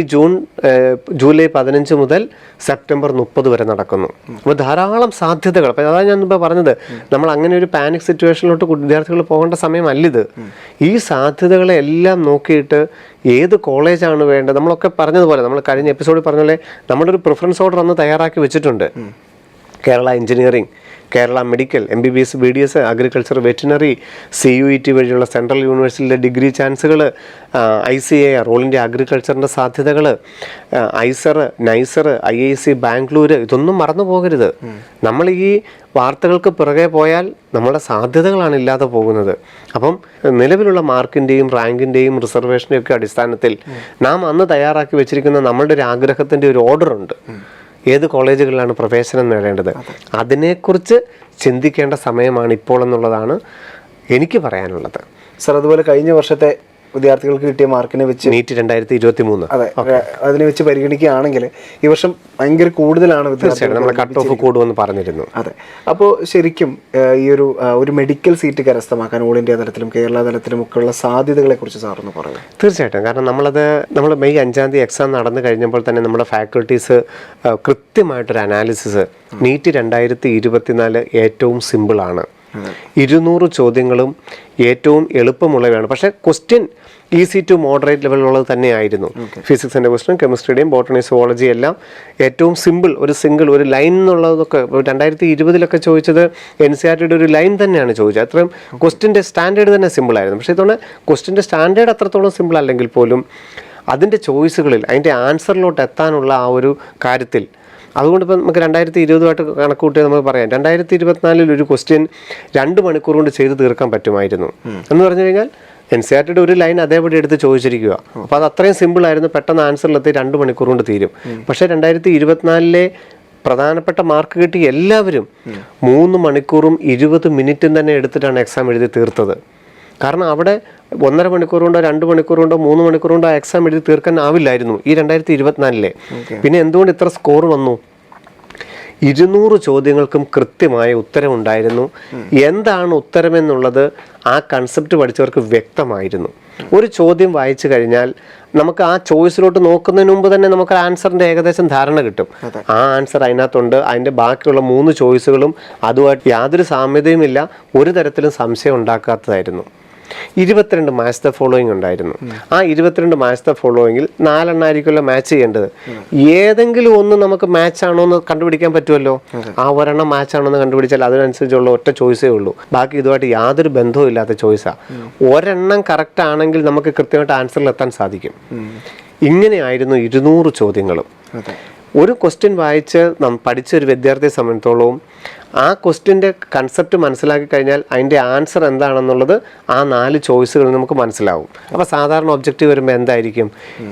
ജൂലൈ 15 മുതൽ സെപ്റ്റംബർ 30 വരെ നടക്കുന്നു. അപ്പോൾ ധാരാളം സാധ്യതകൾ. അപ്പോൾ അതാണ് ഞാൻ ഇപ്പോൾ പറഞ്ഞത്, നമ്മൾ അങ്ങനെ ഒരു പാനിക് സിറ്റുവേഷനിലോട്ട് വിദ്യാർത്ഥികൾ പോകേണ്ട സമയമല്ലിത്. ഈ സാധ്യതകളെ എല്ലാം നോക്കിയിട്ട് ഏത് കോളേജാണ് വേണ്ടത്, നമ്മളൊക്കെ പറഞ്ഞതുപോലെ, നമ്മൾ കഴിഞ്ഞ എപ്പിസോഡിൽ പറഞ്ഞ പോലെ നമ്മുടെ ഒരു പ്രിഫറൻസ് ഓർഡർ അന്ന് തയ്യാറാക്കി വെച്ചിട്ടുണ്ട്. Kerala engineering, Kerala medical, MBBS, BDS, agriculture, veterinary, CUET വഴിയുള്ള സെൻട്രൽ യൂണിവേഴ്സിറ്റിയിലെ ഡിഗ്രി ചാൻസുകൾ, ICAR ഓൾ ഇന്ത്യ അഗ്രികൾച്ചറിൻ്റെ സാധ്യതകൾ, ഐസർ, നൈസർ, IISc ബാംഗ്ലൂർ, ഇതൊന്നും മറന്നു പോകരുത്. നമ്മൾ ഈ വാർത്തകൾക്ക് പിറകെ പോയാൽ നമ്മുടെ സാധ്യതകളാണ് ഇല്ലാതെ പോകുന്നത്. അപ്പം നിലവിലുള്ള മാർക്കിൻ്റെയും റാങ്കിൻ്റെയും റിസർവേഷൻ്റെയും ഒക്കെ അടിസ്ഥാനത്തിൽ നാം അന്ന് തയ്യാറാക്കി വെച്ചിരിക്കുന്ന നമ്മളുടെ ഒരു ആഗ്രഹത്തിൻ്റെ ഒരു ഓർഡറുണ്ട്. ഏത് കോളേജുകളിലാണ് പ്രവേശനം നേടേണ്ടത്, അതിനെക്കുറിച്ച് ചിന്തിക്കേണ്ട സമയമാണ് ഇപ്പോൾ എന്നുള്ളതാണ് എനിക്ക് പറയാനുള്ളത്. സർ, അതുപോലെ കഴിഞ്ഞ വർഷത്തെ വിദ്യാർത്ഥികൾക്ക് കിട്ടിയ മാർക്കിനെ വെച്ച് നീറ്റ് 2023, അതെ, അതിനെ വെച്ച് പരിഗണിക്കുകയാണെങ്കിൽ ഈ വർഷം ഭയങ്കര കൂടുതലാണ് നമ്മൾ കട്ട് ഓഫ് കൂടുമെന്ന് പറഞ്ഞിരുന്നു. അതെ. അപ്പോൾ ശരിക്കും ഈ ഒരു മെഡിക്കൽ സീറ്റ് കരസ്ഥമാക്കാൻ ഓൾ ഇന്ത്യ തലത്തിലും കേരള തലത്തിലും ഒക്കെ ഉള്ള സാധ്യതകളെ കുറിച്ച് സാറൊന്ന് പറയും. തീർച്ചയായിട്ടും. കാരണം നമ്മൾ മെയ് 5 എക്സാം നടന്നു കഴിഞ്ഞപ്പോൾ തന്നെ നമ്മുടെ ഫാക്കൽറ്റീസ് കൃത്യമായിട്ടൊരു അനാലിസിസ്, നീറ്റ് 2024 ഏറ്റവും സിമ്പിളാണ്, 200 ചോദ്യങ്ങളും ഏറ്റവും എളുപ്പമുള്ളവയാണ്. പക്ഷേ ക്വസ്റ്റ്യൻ ഈസി ടു മോഡറേറ്റ് ലെവലിലുള്ളത് തന്നെയായിരുന്നു. ഫിസിക്സിൻ്റെ ക്വസ്റ്റ്യൻ, കെമിസ്ട്രിയുടെയും ബോട്ടണി, സുവോളജി എല്ലാം ഏറ്റവും സിമ്പിൾ, ഒരു ലൈൻ എന്നുള്ളതൊക്കെ 2020 ചോദിച്ചത് NCERTയുടെ ഒരു ലൈൻ തന്നെയാണ് ചോദിച്ചത്. അത്രയും ക്വസ്റ്റ്യൻ്റെ സ്റ്റാൻഡേർഡ് തന്നെ സിമ്പിളായിരുന്നു. പക്ഷേ ഇത്തവണ ക്വസ്റ്റ്യൻ്റെ സ്റ്റാൻഡേർഡ് അത്രത്തോളം സിമ്പിൾ അല്ലെങ്കിൽ പോലും അതിൻ്റെ ചോയ്സുകളിൽ, അതിൻ്റെ ആൻസറിലോട്ട് എത്താനുള്ള ആ ഒരു കാര്യത്തിൽ, അതുകൊണ്ട് ഇപ്പം നമുക്ക് 2020 കണക്ക് കൂട്ടിയാൽ നമുക്ക് പറയാം 2024 ഒരു ക്വസ്റ്റ്യൻ 2 മണിക്കൂർ കൊണ്ട് ചെയ്ത് തീർക്കാൻ പറ്റുമായിരുന്നു എന്ന് പറഞ്ഞു കഴിഞ്ഞാൽ NCERTയുടെ ഒരു ലൈൻ അതേപടി എടുത്ത് ചോദിച്ചിരിക്കുക. അപ്പോൾ അത് അത്രയും സിമ്പിളായിരുന്നു, പെട്ടെന്ന് ആൻസറിലെത്തി 2 മണിക്കൂർ കൊണ്ട് തീരും. പക്ഷേ 2024 പ്രധാനപ്പെട്ട മാർക്ക് കിട്ടിയ എല്ലാവരും 3 മണിക്കൂറും 20 മിനിറ്റും തന്നെ എടുത്തിട്ടാണ് എക്സാം എഴുതി തീർത്തത്. കാരണം അവിടെ 1.5 മണിക്കൂർ കൊണ്ടോ 2 മണിക്കൂർ കൊണ്ടോ 3 മണിക്കൂർ കൊണ്ടോ ആ എക്സാം എഴുതി തീർക്കാൻ ആവില്ലായിരുന്നു ഈ 2024. പിന്നെ എന്തുകൊണ്ട് ഇത്ര സ്കോർ വന്നു? 200 ചോദ്യങ്ങൾക്കും കൃത്യമായ ഉത്തരമുണ്ടായിരുന്നു. എന്താണ് ഉത്തരമെന്നുള്ളത് ആ കൺസെപ്റ്റ് പഠിച്ചവർക്ക് വ്യക്തമായിരുന്നു. ഒരു ചോദ്യം വായിച്ചു കഴിഞ്ഞാൽ നമുക്ക് ആ ചോയ്സിലോട്ട് നോക്കുന്നതിന് മുമ്പ് തന്നെ നമുക്ക് ആൻസറിൻ്റെ ഏകദേശം ധാരണ കിട്ടും. ആ ആൻസർ അതിനകത്തുണ്ട്. അതിൻ്റെ ബാക്കിയുള്ള 3 ചോയ്സുകളും അതുമായിട്ട് യാതൊരു സാമ്യതയുമില്ല, ഒരു തരത്തിലും സംശയം ഉണ്ടാക്കാത്തതായിരുന്നു. 22 മാച്ച് ദ ഫോളോയിങ് ഉണ്ടായിരുന്നു. ആ 22 മാച്ച് ദ ഫോളോയിങ്ങിൽ 4 എണ്ണമായിരിക്കുമല്ലോ മാച്ച് ചെയ്യേണ്ടത്. ഏതെങ്കിലും ഒന്ന് നമുക്ക് മാച്ച് ആണോ എന്ന് കണ്ടുപിടിക്കാൻ പറ്റുമല്ലോ. ആ ഒരെണ്ണം മാച്ച് ആണോ എന്ന് കണ്ടുപിടിച്ചാൽ അതിനനുസരിച്ചുള്ള ഒറ്റ ചോയ്സേ ഉള്ളൂ. ബാക്കി ഇതുമായിട്ട് യാതൊരു ബന്ധവും ഇല്ലാത്ത ചോയ്സാണ്. ഒരെണ്ണം കറക്റ്റ് ആണെങ്കിൽ നമുക്ക് കൃത്യമായിട്ട് ആൻസറിൽ എത്താൻ സാധിക്കും. ഇങ്ങനെയായിരുന്നു 200 ചോദ്യങ്ങളും. ഒരു ക്വസ്റ്റ്യൻ വായിച്ച് പഠിച്ച ഒരു വിദ്യാർത്ഥിയെ സംബന്ധിച്ചോളവും ആ ക്വസ്റ്റ്യൻ്റെ കൺസെപ്റ്റ് മനസ്സിലാക്കി കഴിഞ്ഞാൽ അതിൻ്റെ ആൻസർ എന്താണെന്നുള്ളത് ആ 4 ചോയ്സുകളിൽ നമുക്ക് മനസ്സിലാവും. അപ്പോൾ സാധാരണ ഒബ്ജക്റ്റീവ് വരുമ്പോൾ എന്തായിരിക്കും?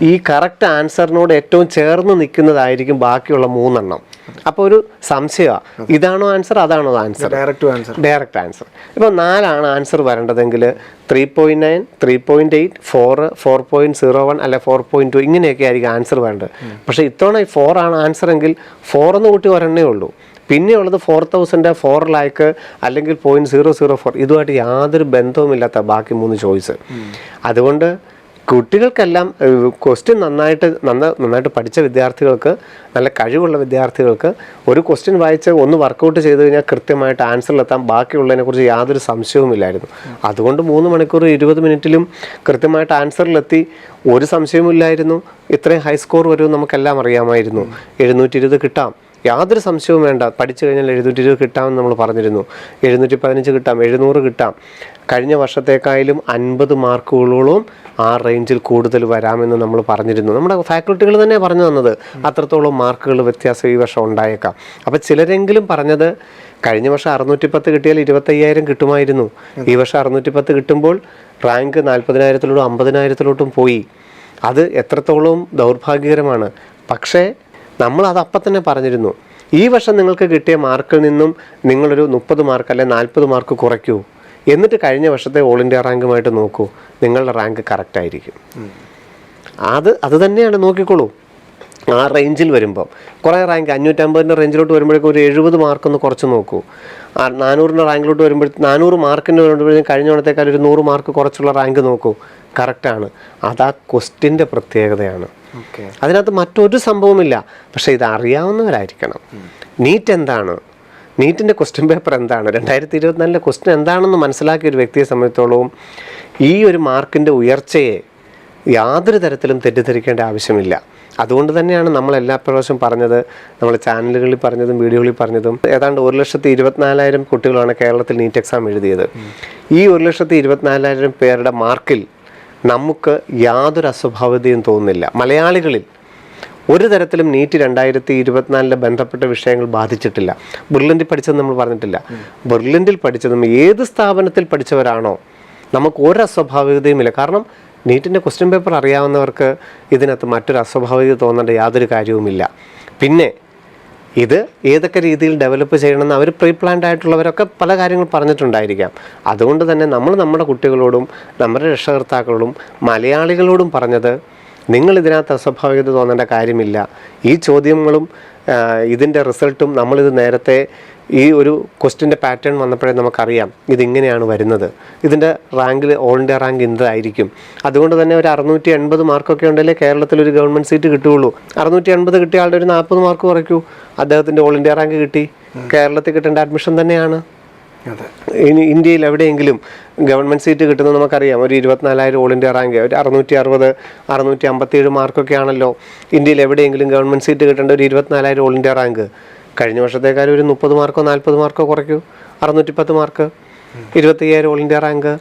ഈ കറക്റ്റ് ആൻസറിനോട് ഏറ്റവും ചേർന്ന് നിൽക്കുന്നതായിരിക്കും ബാക്കിയുള്ള 3 എണ്ണം. അപ്പോൾ ഒരു സംശയമാണ്, ഇതാണോ ആൻസർ, അതാണോ ആൻസർ? Direct answer. ഇപ്പോൾ 4 ആൻസർ വരേണ്ടതെങ്കിൽ 3.9, 3.8, 4, 4.01 അല്ലെ 4.2 ഇങ്ങനെയൊക്കെ ആയിരിക്കും ആൻസർ വേണ്ടത്. പക്ഷേ ഇത്തവണ 4 ആൻസർ എങ്കിൽ 4 എന്ന് കൂട്ടി ഒരെണ്ണേ ഉള്ളൂ. പിന്നെയുള്ളത് 4000, 4 ലാക്ക് അല്ലെങ്കിൽ 0.004. ഇതുമായിട്ട് യാതൊരു ബന്ധവുമില്ലാത്ത ബാക്കി 3 ചോയ്സ്. അതുകൊണ്ട് കുട്ടികൾക്കെല്ലാം ക്വസ്റ്റ്യൻ നന്നായിട്ട് പഠിച്ച വിദ്യാർത്ഥികൾക്ക്, നല്ല കഴിവുള്ള വിദ്യാർത്ഥികൾക്ക് ഒരു ക്വസ്റ്റ്യൻ വായിച്ച് ഒന്ന് വർക്കൗട്ട് ചെയ്ത് കഴിഞ്ഞാൽ കൃത്യമായിട്ട് ആൻസറിലെത്താൻ ബാക്കിയുള്ളതിനെക്കുറിച്ച് യാതൊരു സംശയവുമില്ലായിരുന്നു. അതുകൊണ്ട് 3 മണിക്കൂർ 20 മിനിറ്റിലും കൃത്യമായിട്ട് ആൻസറിലെത്തി. ഒരു സംശയവുമില്ലായിരുന്നു. ഇത്രയും ഹൈ സ്കോർ വരുമെന്ന് നമുക്കെല്ലാം അറിയാമായിരുന്നു. 720 കിട്ടാം, യാതൊരു സംശയവും വേണ്ട. പഠിച്ചു കഴിഞ്ഞാൽ 720 കിട്ടാമെന്ന് നമ്മൾ പറഞ്ഞിരുന്നു. 715 കിട്ടാം, 700 കിട്ടാം. കഴിഞ്ഞ വർഷത്തേക്കായാലും 50 മാർക്കുകളോളം ആ റേഞ്ചിൽ കൂടുതൽ വരാമെന്ന് നമ്മൾ പറഞ്ഞിരുന്നു. നമ്മുടെ ഫാക്കൽറ്റികൾ തന്നെ പറഞ്ഞു തന്നത് അത്രത്തോളം മാർക്കുകൾ വ്യത്യാസം ഈ വർഷം ഉണ്ടായേക്കാം. അപ്പോൾ ചിലരെങ്കിലും പറഞ്ഞത് കഴിഞ്ഞ വർഷം 610 കിട്ടിയാൽ 25,000 കിട്ടുമായിരുന്നു. ഈ വർഷം 610 കിട്ടുമ്പോൾ റാങ്ക് 40,000-50,000 പോയി. അത് എത്രത്തോളം ദൗർഭാഗ്യകരമാണ്. പക്ഷേ നമ്മളത് അപ്പം തന്നെ പറഞ്ഞിരുന്നു, ഈ വർഷം നിങ്ങൾക്ക് കിട്ടിയ മാർക്കിൽ നിന്നും നിങ്ങളൊരു 30 മാർക്ക് അല്ലെ 40 മാർക്ക് കുറയ്ക്കൂ, എന്നിട്ട് കഴിഞ്ഞ വർഷത്തെ ഓൾ ഇന്ത്യ റാങ്കുമായിട്ട് നോക്കൂ, നിങ്ങളുടെ റാങ്ക് കറക്റ്റായിരിക്കും. അത് തന്നെയാണ്, നോക്കിക്കോളൂ. ആ റേഞ്ചിൽ വരുമ്പം കുറേ റാങ്ക് 550 റേഞ്ചിലോട്ട് വരുമ്പോഴേക്കും ഒരു 70 മാർക്കൊന്ന് കുറച്ച് നോക്കൂ. 400 റാങ്കിലോട്ട് വരുമ്പോൾ 400 മാർക്കിന് വരുമ്പോഴേക്കും കഴിഞ്ഞ തവണത്തേക്കാൾ ഒരു 100 മാർക്ക് കുറച്ചുള്ള റാങ്ക് നോക്കൂ, കറക്റ്റാണ്. അതാ ക്വസ്റ്റ്യൻ്റെ പ്രത്യേകതയാണ്. അതിനകത്ത് മറ്റൊരു സംഭവമില്ല. പക്ഷേ ഇത് അറിയാവുന്നവരായിരിക്കണം. നീറ്റ് എന്താണ്, നീറ്റിൻ്റെ ക്വസ്റ്റ്യൻ പേപ്പർ എന്താണ്, 2024 ക്വസ്റ്റ്യൻ എന്താണെന്ന് മനസ്സിലാക്കിയ ഒരു വ്യക്തിയെ സംബന്ധിച്ചോളവും ഈ ഒരു മാർക്കിൻ്റെ ഉയർച്ചയെ യാതൊരു തരത്തിലും തെറ്റിദ്ധരിക്കേണ്ട ആവശ്യമില്ല. അതുകൊണ്ട് തന്നെയാണ് നമ്മൾ എല്ലാ പ്രാവശ്യം പറഞ്ഞത്, നമ്മൾ ചാനലുകളിൽ പറഞ്ഞതും വീഡിയോകളിൽ പറഞ്ഞതും, ഏതാണ്ട് 1,24,000 കുട്ടികളാണ് കേരളത്തിൽ നീറ്റ് എക്സാം എഴുതിയത്. ഈ 1,24,000 പേരുടെ മാർക്കിൽ നമുക്ക് യാതൊരു അസ്വാഭാവികതയും തോന്നുന്നില്ല. മലയാളികളിൽ ഒരു തരത്തിലും നീറ്റ് 2024 ബന്ധപ്പെട്ട വിഷയങ്ങൾ ബാധിച്ചിട്ടില്ല. ബെർലിനിൽ പഠിച്ചത് നമ്മൾ പറഞ്ഞിട്ടില്ല. ബെർലിനിൽ പഠിച്ചതും ഏത് സ്ഥാപനത്തിൽ പഠിച്ചവരാണോ നമുക്ക് ഒരു അസ്വാഭാവികതയുമില്ല. കാരണം നീറ്റിൻ്റെ ക്വസ്റ്റ്യൻ പേപ്പർ അറിയാവുന്നവർക്ക് ഇതിനകത്ത് മറ്റൊരു അസ്വാഭാവികത തോന്നേണ്ട യാതൊരു കാര്യവുമില്ല. പിന്നെ ഇത് ഏതൊക്കെ രീതിയിൽ ഡെവലപ്പ് ചെയ്യണമെന്ന് അവർ പ്രീ പ്ലാൻഡ് ആയിട്ടുള്ളവരൊക്കെ പല കാര്യങ്ങൾ പറഞ്ഞിട്ടുണ്ടായിരിക്കാം. അതുകൊണ്ട് തന്നെ നമ്മൾ നമ്മുടെ കുട്ടികളോടും നമ്മുടെ രക്ഷകർത്താക്കളോടും മലയാളികളോടും പറഞ്ഞത്, നിങ്ങൾ ഇതിനകത്ത് അസ്വാഭാവികത തോന്നേണ്ട കാര്യമില്ല. ഈ ചോദ്യങ്ങളും ഇതിൻ്റെ റിസൾട്ടും നമ്മളിത് നേരത്തെ ഈ ഒരു ക്വസ്റ്റ്യൻ്റെ പാറ്റേൺ വന്നപ്പോഴേ നമുക്കറിയാം ഇതിങ്ങനെയാണ് വരുന്നത്, ഇതിൻ്റെ റാങ്കിൽ ഓൾ ഇന്ത്യ റാങ്ക് ഇതായിരിക്കും. അതുകൊണ്ട് തന്നെ ഒരു 680 മാർക്കൊക്കെ ഉണ്ടെങ്കിലേ കേരളത്തിൽ ഒരു ഗവൺമെൻറ് സീറ്റ് കിട്ടുകയുള്ളൂ. 680 കിട്ടിയ ആളുടെ ഒരു 40 മാർക്ക് കുറയ്ക്കൂ, അദ്ദേഹത്തിൻ്റെ ഓൾ ഇന്ത്യ റാങ്ക് കിട്ടി. കേരളത്തിൽ കിട്ടേണ്ട അഡ്മിഷൻ തന്നെയാണ്. ഇനി ഇന്ത്യയിൽ എവിടെയെങ്കിലും ഗവൺമെൻറ് സീറ്റ് കിട്ടുന്നത് നമുക്കറിയാം. ഒരു 24,000 ഓൾ ഇന്ത്യ റാങ്ക്, ഒരു 660 657 മാർക്കൊക്കെ ആണല്ലോ ഇന്ത്യയിൽ എവിടെയെങ്കിലും ഗവൺമെൻറ് സീറ്റ് കിട്ടേണ്ട ഒരു 24,000 ഓൾ ഇന്ത്യ റാങ്ക്. കഴിഞ്ഞ വർഷത്തേക്കാൾ ഒരു 30 മാർക്കോ 40 മാർക്കോ കുറയ്ക്കൂ, 610 മാർക്ക്, 25,000 ഓൾ ഇന്ത്യ റാങ്ക്.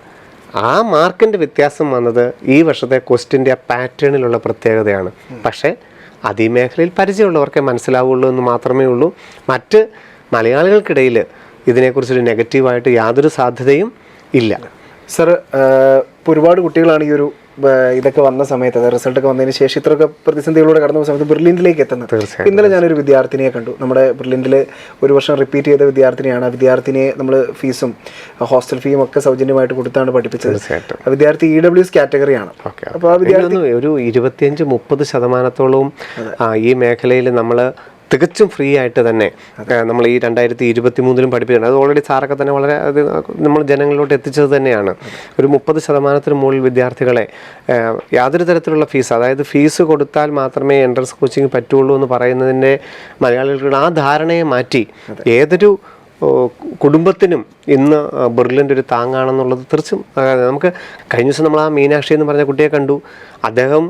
ആ മാർക്കിൻ്റെ വ്യത്യാസം വന്നത് ഈ വർഷത്തെ ക്വസ്റ്റ്യൻ്റെ പാറ്റേണിലുള്ള പ്രത്യേകതയാണ്. പക്ഷേ അത് ഈ മേഖലയിൽ പരിചയമുള്ളവർക്കേ മനസ്സിലാവുള്ളൂ എന്ന് മാത്രമേ ഉള്ളൂ. മറ്റ് മലയാളികൾക്കിടയിൽ ഇതിനെക്കുറിച്ചൊരു നെഗറ്റീവായിട്ട് യാതൊരു സാധ്യതയും ഇല്ല. സർ, ഇപ്പോൾ ഒരുപാട് കുട്ടികളാണ് ഈ ഒരു ഇതൊക്കെ വന്ന സമയത്ത്, അതായത് റിസൾട്ടൊക്കെ വന്നതിന് ശേഷം ഇത്രയൊക്കെ പ്രതിസന്ധികളോടെ കടന്നു പോകുന്ന സമയത്ത് ബെർലിനിലേക്ക് എത്തുന്നത്. ഇന്നലെ ഞാനൊരു വിദ്യാർത്ഥിനിയെ കണ്ടു, നമ്മുടെ ബെർലിനിൽ ഒരു വർഷം റിപ്പീറ്റ് ചെയ്ത വിദ്യാർത്ഥിനിയാണ്. ആ വിദ്യാർത്ഥിനിയെ നമ്മൾ ഫീസും ഹോസ്റ്റൽ ഫീയും ഒക്കെ സൗജന്യമായിട്ട് കൊടുത്താണ് പഠിപ്പിച്ചത്. വിദ്യാർത്ഥി EWS കാറ്റഗറിയാണ്. അപ്പോൾ ആ വിദ്യാർത്ഥി ഒരു 25-30% ഈ മേഖലയിൽ നമ്മൾ തികച്ചും ഫ്രീ ആയിട്ട് തന്നെ നമ്മൾ ഈ 2023 പഠിപ്പിക്കുന്നത്. അത് ഓൾറെഡി സാറൊക്കെ തന്നെ വളരെ നമ്മൾ ജനങ്ങളിലോട്ട് എത്തിച്ചത് തന്നെയാണ്. ഒരു 30% മുകളിൽ വിദ്യാർത്ഥികളെ യാതൊരു തരത്തിലുള്ള ഫീസ്, അതായത് ഫീസ് കൊടുത്താൽ മാത്രമേ എൻട്രൻസ് കോച്ചിങ് പറ്റുള്ളൂ എന്ന് പറയുന്നതിൻ്റെ മലയാളികളുടെ ആ ധാരണയെ മാറ്റി ഏതൊരു കുടുംബത്തിനും ഇന്ന് ബെർലിൻ്റെ ഒരു താങ്ങാണെന്നുള്ളത് തീർച്ചയായും. നമുക്ക് കഴിഞ്ഞ ദിവസം നമ്മൾ ആ മീനാക്ഷി എന്ന് പറഞ്ഞ കുട്ടിയെ കണ്ടു. അദ്ദേഹം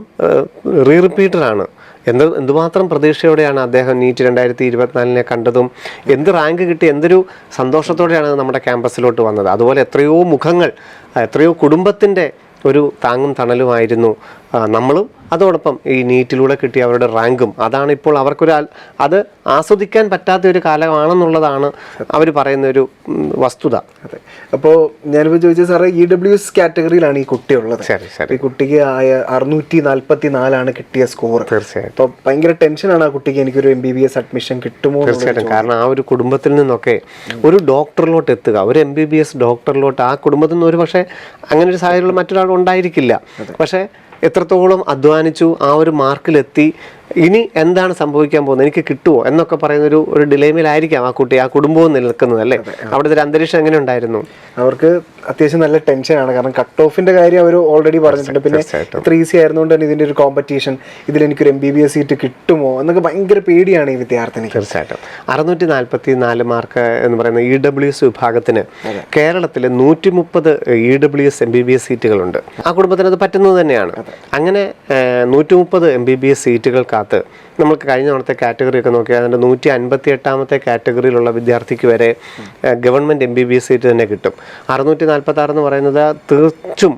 റിപ്പീറ്ററാണ്. എന്തുമാത്രം പ്രതീക്ഷയോടെയാണ് അദ്ദേഹം നീറ്റ് 2024 കണ്ടതും, എന്ത് റാങ്ക് കിട്ടി എന്തൊരു സന്തോഷത്തോടെയാണ് നമ്മുടെ ക്യാമ്പസിലോട്ട് വന്നത്. അതുപോലെ എത്രയോ മുഖങ്ങൾ, എത്രയോ കുടുംബത്തിൻ്റെ ഒരു താങ്ങും തണലുമായിരുന്നു നമ്മളും. അതോടൊപ്പം ഈ നീറ്റിലൂടെ കിട്ടിയ അവരുടെ റാങ്കും, അതാണ് ഇപ്പോൾ അവർക്കൊരു അത് ആസ്വദിക്കാൻ പറ്റാത്ത ഒരു കാലമാണെന്നുള്ളതാണ് അവർ പറയുന്ന ഒരു വസ്തുത. അതെ. അപ്പോൾ ഞാനിപ്പോൾ ചോദിച്ചത് സാറേ, EWS കാറ്റഗറിയിലാണ് ഈ കുട്ടി ഉള്ളത്. ഈ കുട്ടിക്ക് 644 കിട്ടിയ സ്കോർ. തീർച്ചയായിട്ടും. അപ്പോൾ ഭയങ്കര ടെൻഷനാണ് ആ കുട്ടിക്ക്, എനിക്കൊരു MBBS അഡ്മിഷൻ കിട്ടുമോ. തീർച്ചയായിട്ടും. കാരണം ആ ഒരു കുടുംബത്തിൽ നിന്നൊക്കെ ഒരു ഡോക്ടറിലോട്ട് എത്തുക, ഒരു MBBS ഡോക്ടറിലോട്ട് ആ കുടുംബത്തിൽ നിന്ന് ഒരു പക്ഷേ അങ്ങനെ ഒരു സാഹചര്യം മറ്റൊരാൾ ഉണ്ടായിരിക്കില്ല. പക്ഷേ എത്രത്തോളം അധ്വാനിച്ചു, ആ ഒരു മാർക്കിലെത്തി, ഇനി എന്താണ് സംഭവിക്കാൻ പോകുന്നത്, എനിക്ക് കിട്ടുമോ എന്നൊക്കെ പറയുന്നൊരു ഡിലേമയിലായിരിക്കാം ആ കുട്ടി, ആ കുടുംബവും നിൽക്കുന്നത് അല്ലേ. അവിടുത്തെ ഒരു അന്തരീക്ഷം എങ്ങനെ ഉണ്ടായിരുന്നു? അവർക്ക് അത്യാവശ്യം നല്ല ടെൻഷനാണ്. കാരണം കട്ട് ഓഫിന്റെ കാര്യം അവർ ഓൾറെഡി പറഞ്ഞിട്ടുണ്ട്. പിന്നെ ഇത്ര ഈസി ആയിരുന്നുകൊണ്ട് തന്നെ ഇതിന്റെ ഒരു കോമ്പറ്റീഷൻ, ഇതിൽ എനിക്കൊരു MBBS സീറ്റ് കിട്ടുമോ എന്നൊക്കെ ഭയങ്കര പേടിയാണ് ഈ വിദ്യാർത്ഥിനി. തീർച്ചയായിട്ടും. 644 മാർക്ക് എന്ന് പറയുന്ന EWS വിഭാഗത്തിന് കേരളത്തിൽ 130 EWS MBBS സീറ്റുകളുണ്ട്. ആ കുടുംബത്തിന് അത് പറ്റുന്നത് തന്നെയാണ്. അങ്ങനെ 130 MBBS സീറ്റുകൾക്ക് നമ്മൾക്ക് കഴിഞ്ഞ തവണത്തെ കാറ്റഗറി ഒക്കെ നോക്കിയാൽ അതിൻ്റെ 158ാമത്തെ കാറ്റഗറിയിലുള്ള വിദ്യാർത്ഥിക്ക് വരെ ഗവൺമെൻറ് MBBS സീറ്റ് തന്നെ കിട്ടും. 646 എന്ന് പറയുന്നത് തീർച്ചും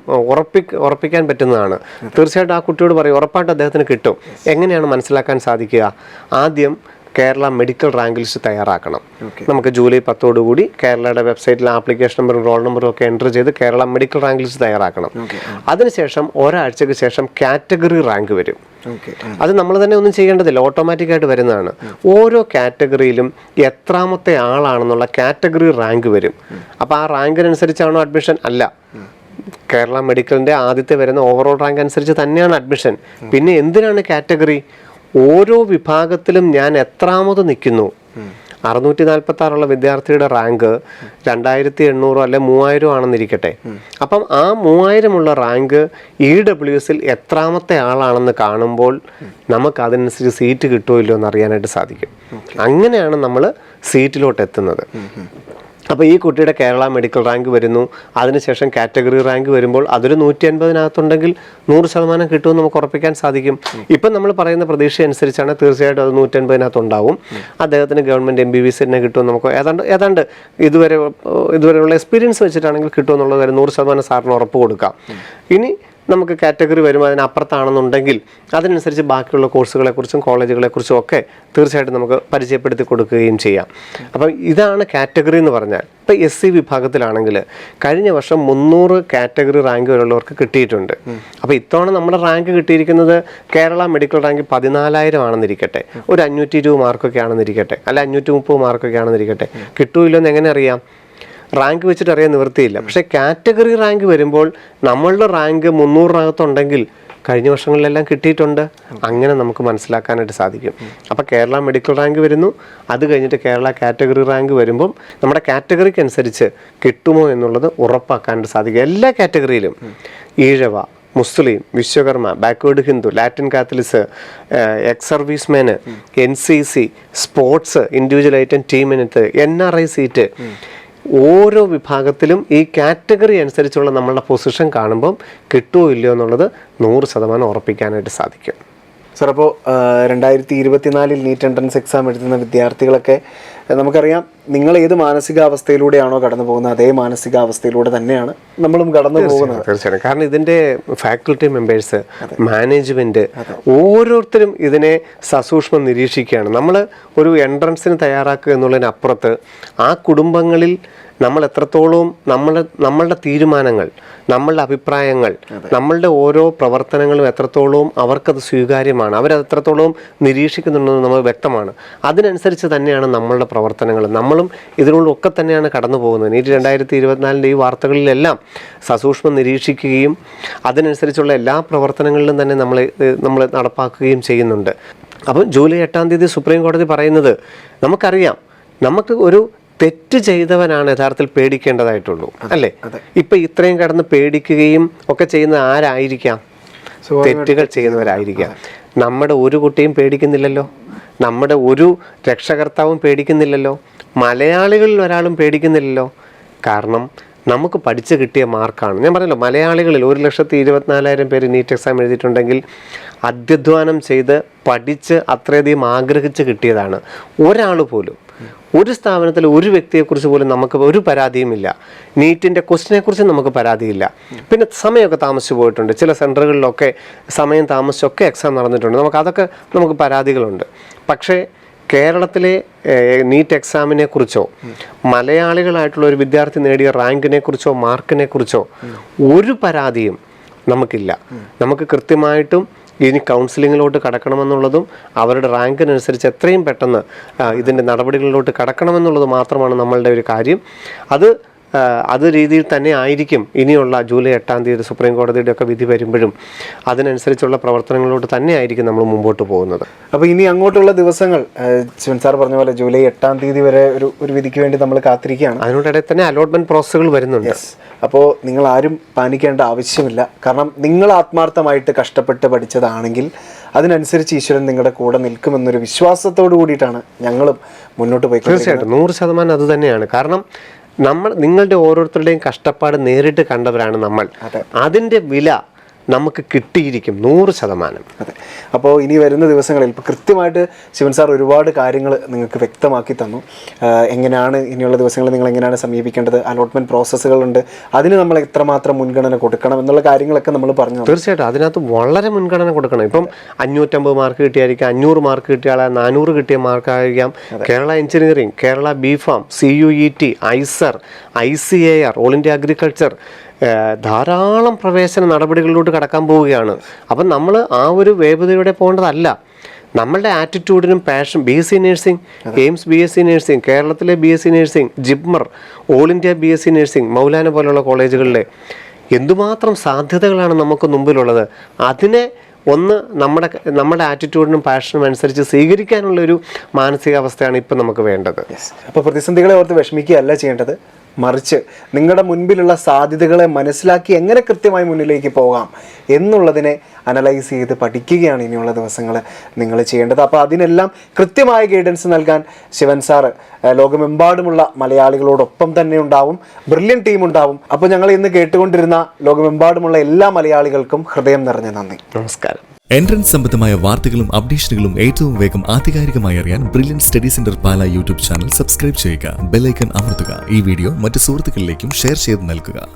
ഉറപ്പിക്കാൻ പറ്റുന്നതാണ്. തീർച്ചയായിട്ടും ആ കുട്ടിയോട് പറയും, ഉറപ്പായിട്ട് അദ്ദേഹത്തിന് കിട്ടും. എങ്ങനെയാണ് മനസ്സിലാക്കാൻ സാധിക്കുക? ആദ്യം കേരള മെഡിക്കൽ റാങ്ക് ലിസ്റ്റ് തയ്യാറാക്കണം. നമുക്ക് ജൂലൈ 10 കൂടി കേരളയുടെ വെബ്സൈറ്റിൽ ആപ്ലിക്കേഷൻ നമ്പറും റോൾ നമ്പറും ഒക്കെ എൻ്റർ ചെയ്ത് കേരള മെഡിക്കൽ റാങ്ക് ലിസ്റ്റ് തയ്യാറാക്കണം. അതിനുശേഷം ഒരാഴ്ചക്ക് ശേഷം കാറ്റഗറി റാങ്ക് വരും. അത് നമ്മൾ തന്നെ ഒന്നും ചെയ്യേണ്ടതില്ല, ഓട്ടോമാറ്റിക്കായിട്ട് വരുന്നതാണ്. ഓരോ കാറ്റഗറിയിലും എത്രാമത്തെ ആളാണെന്നുള്ള കാറ്റഗറി റാങ്ക് വരും. അപ്പോൾ ആ റാങ്കിനനുസരിച്ചാണോ അഡ്മിഷൻ? അല്ല, കേരള മെഡിക്കലിൻ്റെ ആദ്യത്തെ വരുന്ന ഓവറോൾ റാങ്ക് അനുസരിച്ച് തന്നെയാണ് അഡ്മിഷൻ. പിന്നെ എന്തിനാണ് കാറ്റഗറി? ഓരോ വിഭാഗത്തിലും ഞാൻ എത്രാമത് നിൽക്കുന്നു. 646 വിദ്യാർത്ഥിയുടെ റാങ്ക് 2800 അല്ലെ 3000 ആണെന്നിരിക്കട്ടെ. അപ്പം ആ 3000 റാങ്ക് EWSൽ എത്രാമത്തെ ആളാണെന്ന് കാണുമ്പോൾ നമുക്ക് അതിനനുസരിച്ച് സീറ്റ് കിട്ടുമോ ഇല്ലയോ എന്ന് അറിയാനായിട്ട് സാധിക്കും. അങ്ങനെയാണ് നമ്മൾ സീറ്റിലോട്ട് എത്തുന്നത്. അപ്പോൾ ഈ കുട്ടിയുടെ കേരള മെഡിക്കൽ റാങ്ക് വരുന്നു, അതിനുശേഷം കാറ്റഗറി റാങ്ക് വരുമ്പോൾ അതൊരു 150-നകത്തുണ്ടെങ്കിൽ 100% കിട്ടുമെന്ന് നമുക്ക് ഉറപ്പിക്കാൻ സാധിക്കും. ഇപ്പം നമ്മൾ പറയുന്ന പ്രതീക്ഷ അനുസരിച്ചാണ് തീർച്ചയായിട്ടും അത് 150-നകത്തുണ്ടാവും. അദ്ദേഹത്തിന് ഗവൺമെൻറ് MBBS തന്നെ കിട്ടുമെന്ന് നമുക്ക് ഏതാണ്ട് ഇതുവരെയുള്ള എക്സ്പീരിയൻസ് വെച്ചിട്ടാണെങ്കിൽ കിട്ടുമെന്നുള്ളത് വരെ 100% സാറിന് ഉറപ്പ് കൊടുക്കാം. ഇനി നമുക്ക് കാറ്റഗറി വരുമ്പോൾ അതിനപ്പുറത്താണെന്നുണ്ടെങ്കിൽ അതിനനുസരിച്ച് ബാക്കിയുള്ള കോഴ്സുകളെക്കുറിച്ചും കോളേജുകളെക്കുറിച്ചും ഒക്കെ തീർച്ചയായിട്ടും നമുക്ക് പരിചയപ്പെടുത്തി കൊടുക്കുകയും ചെയ്യാം. അപ്പം ഇതാണ് കാറ്റഗറി എന്ന് പറഞ്ഞാൽ. ഇപ്പം SC വിഭാഗത്തിലാണെങ്കിൽ കഴിഞ്ഞ വർഷം 300 കാറ്റഗറി റാങ്ക് വരെയുള്ളവർക്ക് കിട്ടിയിട്ടുണ്ട്. അപ്പോൾ ഇത്തവണ നമ്മുടെ റാങ്ക് കിട്ടിയിരിക്കുന്നത് കേരള മെഡിക്കൽ റാങ്ക് 14,000 ആണെന്നിരിക്കട്ടെ, ഒരു 520 മാർക്കൊക്കെ ആണെന്നിരിക്കട്ടെ, അല്ല 530 മാർക്കൊക്കെ ആണെന്നിരിക്കട്ടെ. കിട്ടൂല്ലോ എന്ന് എങ്ങനെ അറിയാം? റാങ്ക് വെച്ചിട്ട് അറിയാൻ നിവൃത്തിയില്ല. പക്ഷേ കാറ്റഗറി റാങ്ക് വരുമ്പോൾ നമ്മളുടെ റാങ്ക് 300-നകത്തുണ്ടെങ്കിൽ കഴിഞ്ഞ വർഷങ്ങളിലെല്ലാം കിട്ടിയിട്ടുണ്ട്. അങ്ങനെ നമുക്ക് മനസ്സിലാക്കാനായിട്ട് സാധിക്കും. അപ്പോൾ കേരള മെഡിക്കൽ റാങ്ക് വരുന്നു, അത് കഴിഞ്ഞിട്ട് കേരള കാറ്റഗറി റാങ്ക് വരുമ്പം നമ്മുടെ കാറ്റഗറിക്ക് അനുസരിച്ച് കിട്ടുമോ എന്നുള്ളത് ഉറപ്പാക്കാനായിട്ട് സാധിക്കും. എല്ലാ കാറ്റഗറിയിലും Ezhava, Muslim, Vishwakarma, backward Hindu, Latin Catholics, ex സർവീസ്മാന്, NCC, സ്പോർട്സ്, ഇൻഡിവിജ്വൽ ഐറ്റം, ടീമിനത്ത്, NRI സീറ്റ്, ഓരോ വിഭാഗത്തിലും ഈ കാറ്റഗറി അനുസരിച്ചുള്ള നമ്മളുടെ പൊസിഷൻ കാണുമ്പം കിട്ടുമോ ഇല്ലയോ എന്നുള്ളത് 100% ഉറപ്പിക്കാനായിട്ട് സാധിക്കും. സാർ, അപ്പോൾ 2024 നീറ്റ് എൻട്രൻസ് എക്സാം എഴുതുന്ന വിദ്യാർത്ഥികളൊക്കെ നമുക്കറിയാം, നിങ്ങൾ ഏത് മാനസികാവസ്ഥയിലൂടെയാണോ കടന്നു പോകുന്നത് അതേ മാനസികാവസ്ഥയിലൂടെ തന്നെയാണ് നമ്മളും കടന്നു പോകുന്നത്. തീർച്ചയായും. കാരണം ഇതിൻ്റെ ഫാക്കൽറ്റി മെമ്പേഴ്സ്, മാനേജ്മെൻറ്റ് ഓരോരുത്തരും ഇതിനെ സസൂക്ഷ്മം നിരീക്ഷിക്കുകയാണ്. നമ്മൾ ഒരു എൻട്രൻസിന് തയ്യാറാക്കുക എന്നുള്ളതിനപ്പുറത്ത് ആ കുടുംബങ്ങളിൽ നമ്മൾ എത്രത്തോളം നമ്മളുടെ തീരുമാനങ്ങൾ, നമ്മളുടെ അഭിപ്രായങ്ങൾ, നമ്മളുടെ ഓരോ പ്രവർത്തനങ്ങളും എത്രത്തോളം അവർക്കത് സ്വീകാര്യമാണ്, അവരത് എത്രത്തോളം നിരീക്ഷിക്കുന്നുണ്ടെന്ന് നമ്മൾ വ്യക്തമാണ്. അതിനനുസരിച്ച് തന്നെയാണ് നമ്മളുടെ പ്രവർത്തനങ്ങൾ. നമ്മളും ഇതിലൂടെയൊക്കെ തന്നെയാണ് കടന്നു പോകുന്നത്. നീറ്റ് 2024 ഈ വാർത്തകളിലെല്ലാം സസൂക്ഷ്മം നിരീക്ഷിക്കുകയും അതിനനുസരിച്ചുള്ള എല്ലാ പ്രവർത്തനങ്ങളിലും തന്നെ നമ്മൾ നടപ്പാക്കുകയും ചെയ്യുന്നുണ്ട്. അപ്പം ജൂലൈ 8 സുപ്രീം കോടതി പറയുന്നത് നമുക്കറിയാം, നമുക്ക് ഒരു തെറ്റ് ചെയ്തവനാണ് യഥാർത്ഥത്തിൽ പേടിക്കേണ്ടതായിട്ടുള്ളൂ, അല്ലേ? ഇപ്പം ഇത്രയും കടന്ന് പേടിക്കുകയും ഒക്കെ ചെയ്യുന്ന ആരായിരിക്കാം? തെറ്റുകൾ ചെയ്യുന്നവരായിരിക്കാം. നമ്മുടെ ഒരു കുട്ടിയും പേടിക്കുന്നില്ലല്ലോ, നമ്മുടെ ഒരു രക്ഷകർത്താവും പേടിക്കുന്നില്ലല്ലോ, മലയാളികളിൽ ഒരാളും പേടിക്കുന്നില്ലല്ലോ. കാരണം നമുക്ക് പഠിച്ച് കിട്ടിയ മാർക്കാണ്. ഞാൻ പറഞ്ഞല്ലോ, മലയാളികളിൽ 1,24,000 പേര് നീറ്റ് എക്സാം എഴുതിയിട്ടുണ്ടെങ്കിൽ അധ്വാനം ചെയ്ത് പഠിച്ച് അത്രയധികം ആഗ്രഹിച്ച് കിട്ടിയതാണ്. ഒരാൾ പോലും, ഒരു സ്ഥാപനത്തിൽ ഒരു വ്യക്തിയെക്കുറിച്ച് പോലും നമുക്ക് ഒരു പരാതിയുമില്ല. നീറ്റിൻ്റെ ക്വസ്റ്റിനെക്കുറിച്ച് നമുക്ക് പരാതിയില്ല. പിന്നെ സമയമൊക്കെ താമസിച്ചു പോയിട്ടുണ്ട്, ചില സെൻറ്ററുകളിലൊക്കെ സമയം താമസിച്ചൊക്കെ എക്സാം നടന്നിട്ടുണ്ട്. നമുക്ക് പരാതികളുണ്ട്. പക്ഷേ കേരളത്തിലെ നീറ്റ് എക്സാമിനെ കുറിച്ചോ മലയാളികളായിട്ടുള്ള ഒരു വിദ്യാർത്ഥി നേടിയ റാങ്കിനെ കുറിച്ചോ മാർക്കിനെ കുറിച്ചോ ഒരു പരാതിയും നമുക്കില്ല. നമുക്ക് കൃത്യമായിട്ടും ഇനി കൗൺസിലിങ്ങിലോട്ട് കടക്കണമെന്നുള്ളതും അവരുടെ റാങ്കിനനുസരിച്ച് എത്രയും പെട്ടെന്ന് ഇതിൻ്റെ നടപടികളിലോട്ട് കടക്കണമെന്നുള്ളത് മാത്രമാണ് നമ്മളുടെ ഒരു കാര്യം. അത് രീതിയിൽ തന്നെ ആയിരിക്കും ഇനിയുള്ള ജൂലൈ 8 സുപ്രീം കോടതിയുടെ ഒക്കെ വിധി വരുമ്പോഴും അതിനനുസരിച്ചുള്ള പ്രവർത്തനങ്ങളോട് തന്നെ ആയിരിക്കും നമ്മൾ മുമ്പോട്ട് പോകുന്നത്. അപ്പോൾ ഇനി അങ്ങോട്ടുള്ള ദിവസങ്ങൾ ശിവൻ സാർ പറഞ്ഞ പോലെ ജൂലൈ 8 വരെ ഒരു വിധിക്ക് വേണ്ടി നമ്മൾ കാത്തിരിക്കുകയാണ്. അതിനോടിടയിൽ തന്നെ അലോട്ട്മെന്റ് പ്രോസസ്സുകൾ വരുന്നുണ്ട്. അപ്പോൾ നിങ്ങൾ ആരും പാനിക്കേണ്ട ആവശ്യമില്ല. കാരണം നിങ്ങൾ ആത്മാർത്ഥമായിട്ട് കഷ്ടപ്പെട്ട് പഠിച്ചതാണെങ്കിൽ അതിനനുസരിച്ച് ഈശ്വരൻ നിങ്ങളുടെ കൂടെ നിൽക്കുമെന്നൊരു വിശ്വാസത്തോടു കൂടിയിട്ടാണ് ഞങ്ങളും മുന്നോട്ട് പോയി. തീർച്ചയായിട്ടും 100% അത് തന്നെയാണ്. കാരണം നിങ്ങളുടെ ഓരോരുത്തരുടെയും കഷ്ടപ്പാട് നേരിട്ട് കണ്ടവരാണ് നമ്മൾ. അതിൻ്റെ വില നമുക്ക് കിട്ടിയിരിക്കും 100%. അതെ. അപ്പോൾ ഇനി വരുന്ന ദിവസങ്ങളിൽ ഇപ്പോൾ കൃത്യമായിട്ട് ശിവൻ സാർ ഒരുപാട് കാര്യങ്ങൾ നിങ്ങൾക്ക് വ്യക്തമാക്കി തന്നു. എങ്ങനെയാണ് ഇനിയുള്ള ദിവസങ്ങളിൽ നിങ്ങൾ എങ്ങനെയാണ് സമീപിക്കേണ്ടത്, അലോട്ട്മെൻറ്റ് പ്രോസസ്സുകളുണ്ട്, അതിന് നമ്മൾ എത്രമാത്രം മുൻഗണന കൊടുക്കണം എന്നുള്ള കാര്യങ്ങളൊക്കെ നമ്മൾ പറഞ്ഞു. തീർച്ചയായിട്ടും അതിനകത്ത് വളരെ മുൻഗണന കൊടുക്കണം. ഇപ്പം 550 മാർക്ക് കിട്ടിയായിരിക്കാം, 500 മാർക്ക് കിട്ടിയ ആളെ 400 കിട്ടിയ മാർക്കായിരിക്കാം. Kerala engineering, Kerala BPharm, CUET, ISER, ICAR, all India agriculture, ധാരാളം പ്രവേശന നടപടികളിലോട്ട് കടക്കാൻ പോവുകയാണ്. അപ്പം നമ്മൾ ആ ഒരു വേഗതയോടെ പോകേണ്ടതല്ല. നമ്മളുടെ ആറ്റിറ്റ്യൂഡിനും passion, BSc nursing, AIIMS BSc nursing, കേരളത്തിലെ BSc nursing, JIPMER, all India BSc nursing, Maulana പോലുള്ള കോളേജുകളിലെ എന്തുമാത്രം സാധ്യതകളാണ് നമുക്ക് മുമ്പിലുള്ളത്. അതിനെ ഒന്ന് നമ്മുടെ ആറ്റിറ്റ്യൂഡിനും പാഷനും അനുസരിച്ച് സ്വീകരിക്കാനുള്ളൊരു മാനസികാവസ്ഥയാണ് ഇപ്പം നമുക്ക് വേണ്ടത്. അപ്പോൾ പ്രതിസന്ധികളെ ഓർത്ത് വിഷമിക്കുകയല്ല ചെയ്യേണ്ടത്, മറിച്ച് നിങ്ങളുടെ മുൻപിലുള്ള സാധ്യതകളെ മനസ്സിലാക്കി എങ്ങനെ കൃത്യമായി മുന്നിലേക്ക് പോകാം എന്നുള്ളതിനെ അനലൈസ് ചെയ്ത് പഠിക്കുകയാണ് ഇനിയുള്ള ദിവസങ്ങൾ നിങ്ങൾ ചെയ്യേണ്ടത്. അപ്പോൾ അതിനെല്ലാം കൃത്യമായ ഗൈഡൻസ് നൽകാൻ ശിവൻ സാറ് ലോകമെമ്പാടുമുള്ള മലയാളികളോടൊപ്പം തന്നെ ഉണ്ടാവും. ബ്രില്യൻ ടീം ഉണ്ടാവും. അപ്പോൾ ഞങ്ങൾ ഇന്ന് കേട്ടുകൊണ്ടിരുന്ന ലോകമെമ്പാടുമുള്ള എല്ലാ മലയാളികൾക്കും ഹൃദയം നിറഞ്ഞ നന്ദി. നമസ്കാരം. എൻട്രൻസ് സംബന്ധമായ വാർത്തകളും അപ്ഡേഷനുകളും ഏറ്റവും വേഗം ആധികാരികമായി അറിയാൻ ബ്രില്യൻ സ്റ്റഡി സെന്റർ പാല യൂട്യൂബ് ചാനൽ സബ്സ്ക്രൈബ് ചെയ്യുക. ബെൽ ഐക്കൺ അമർത്തുക. ഈ വീഡിയോ മറ്റ് സുഹൃത്തുക്കളിലേക്കും ഷെയർ ചെയ്ത് നൽകുക.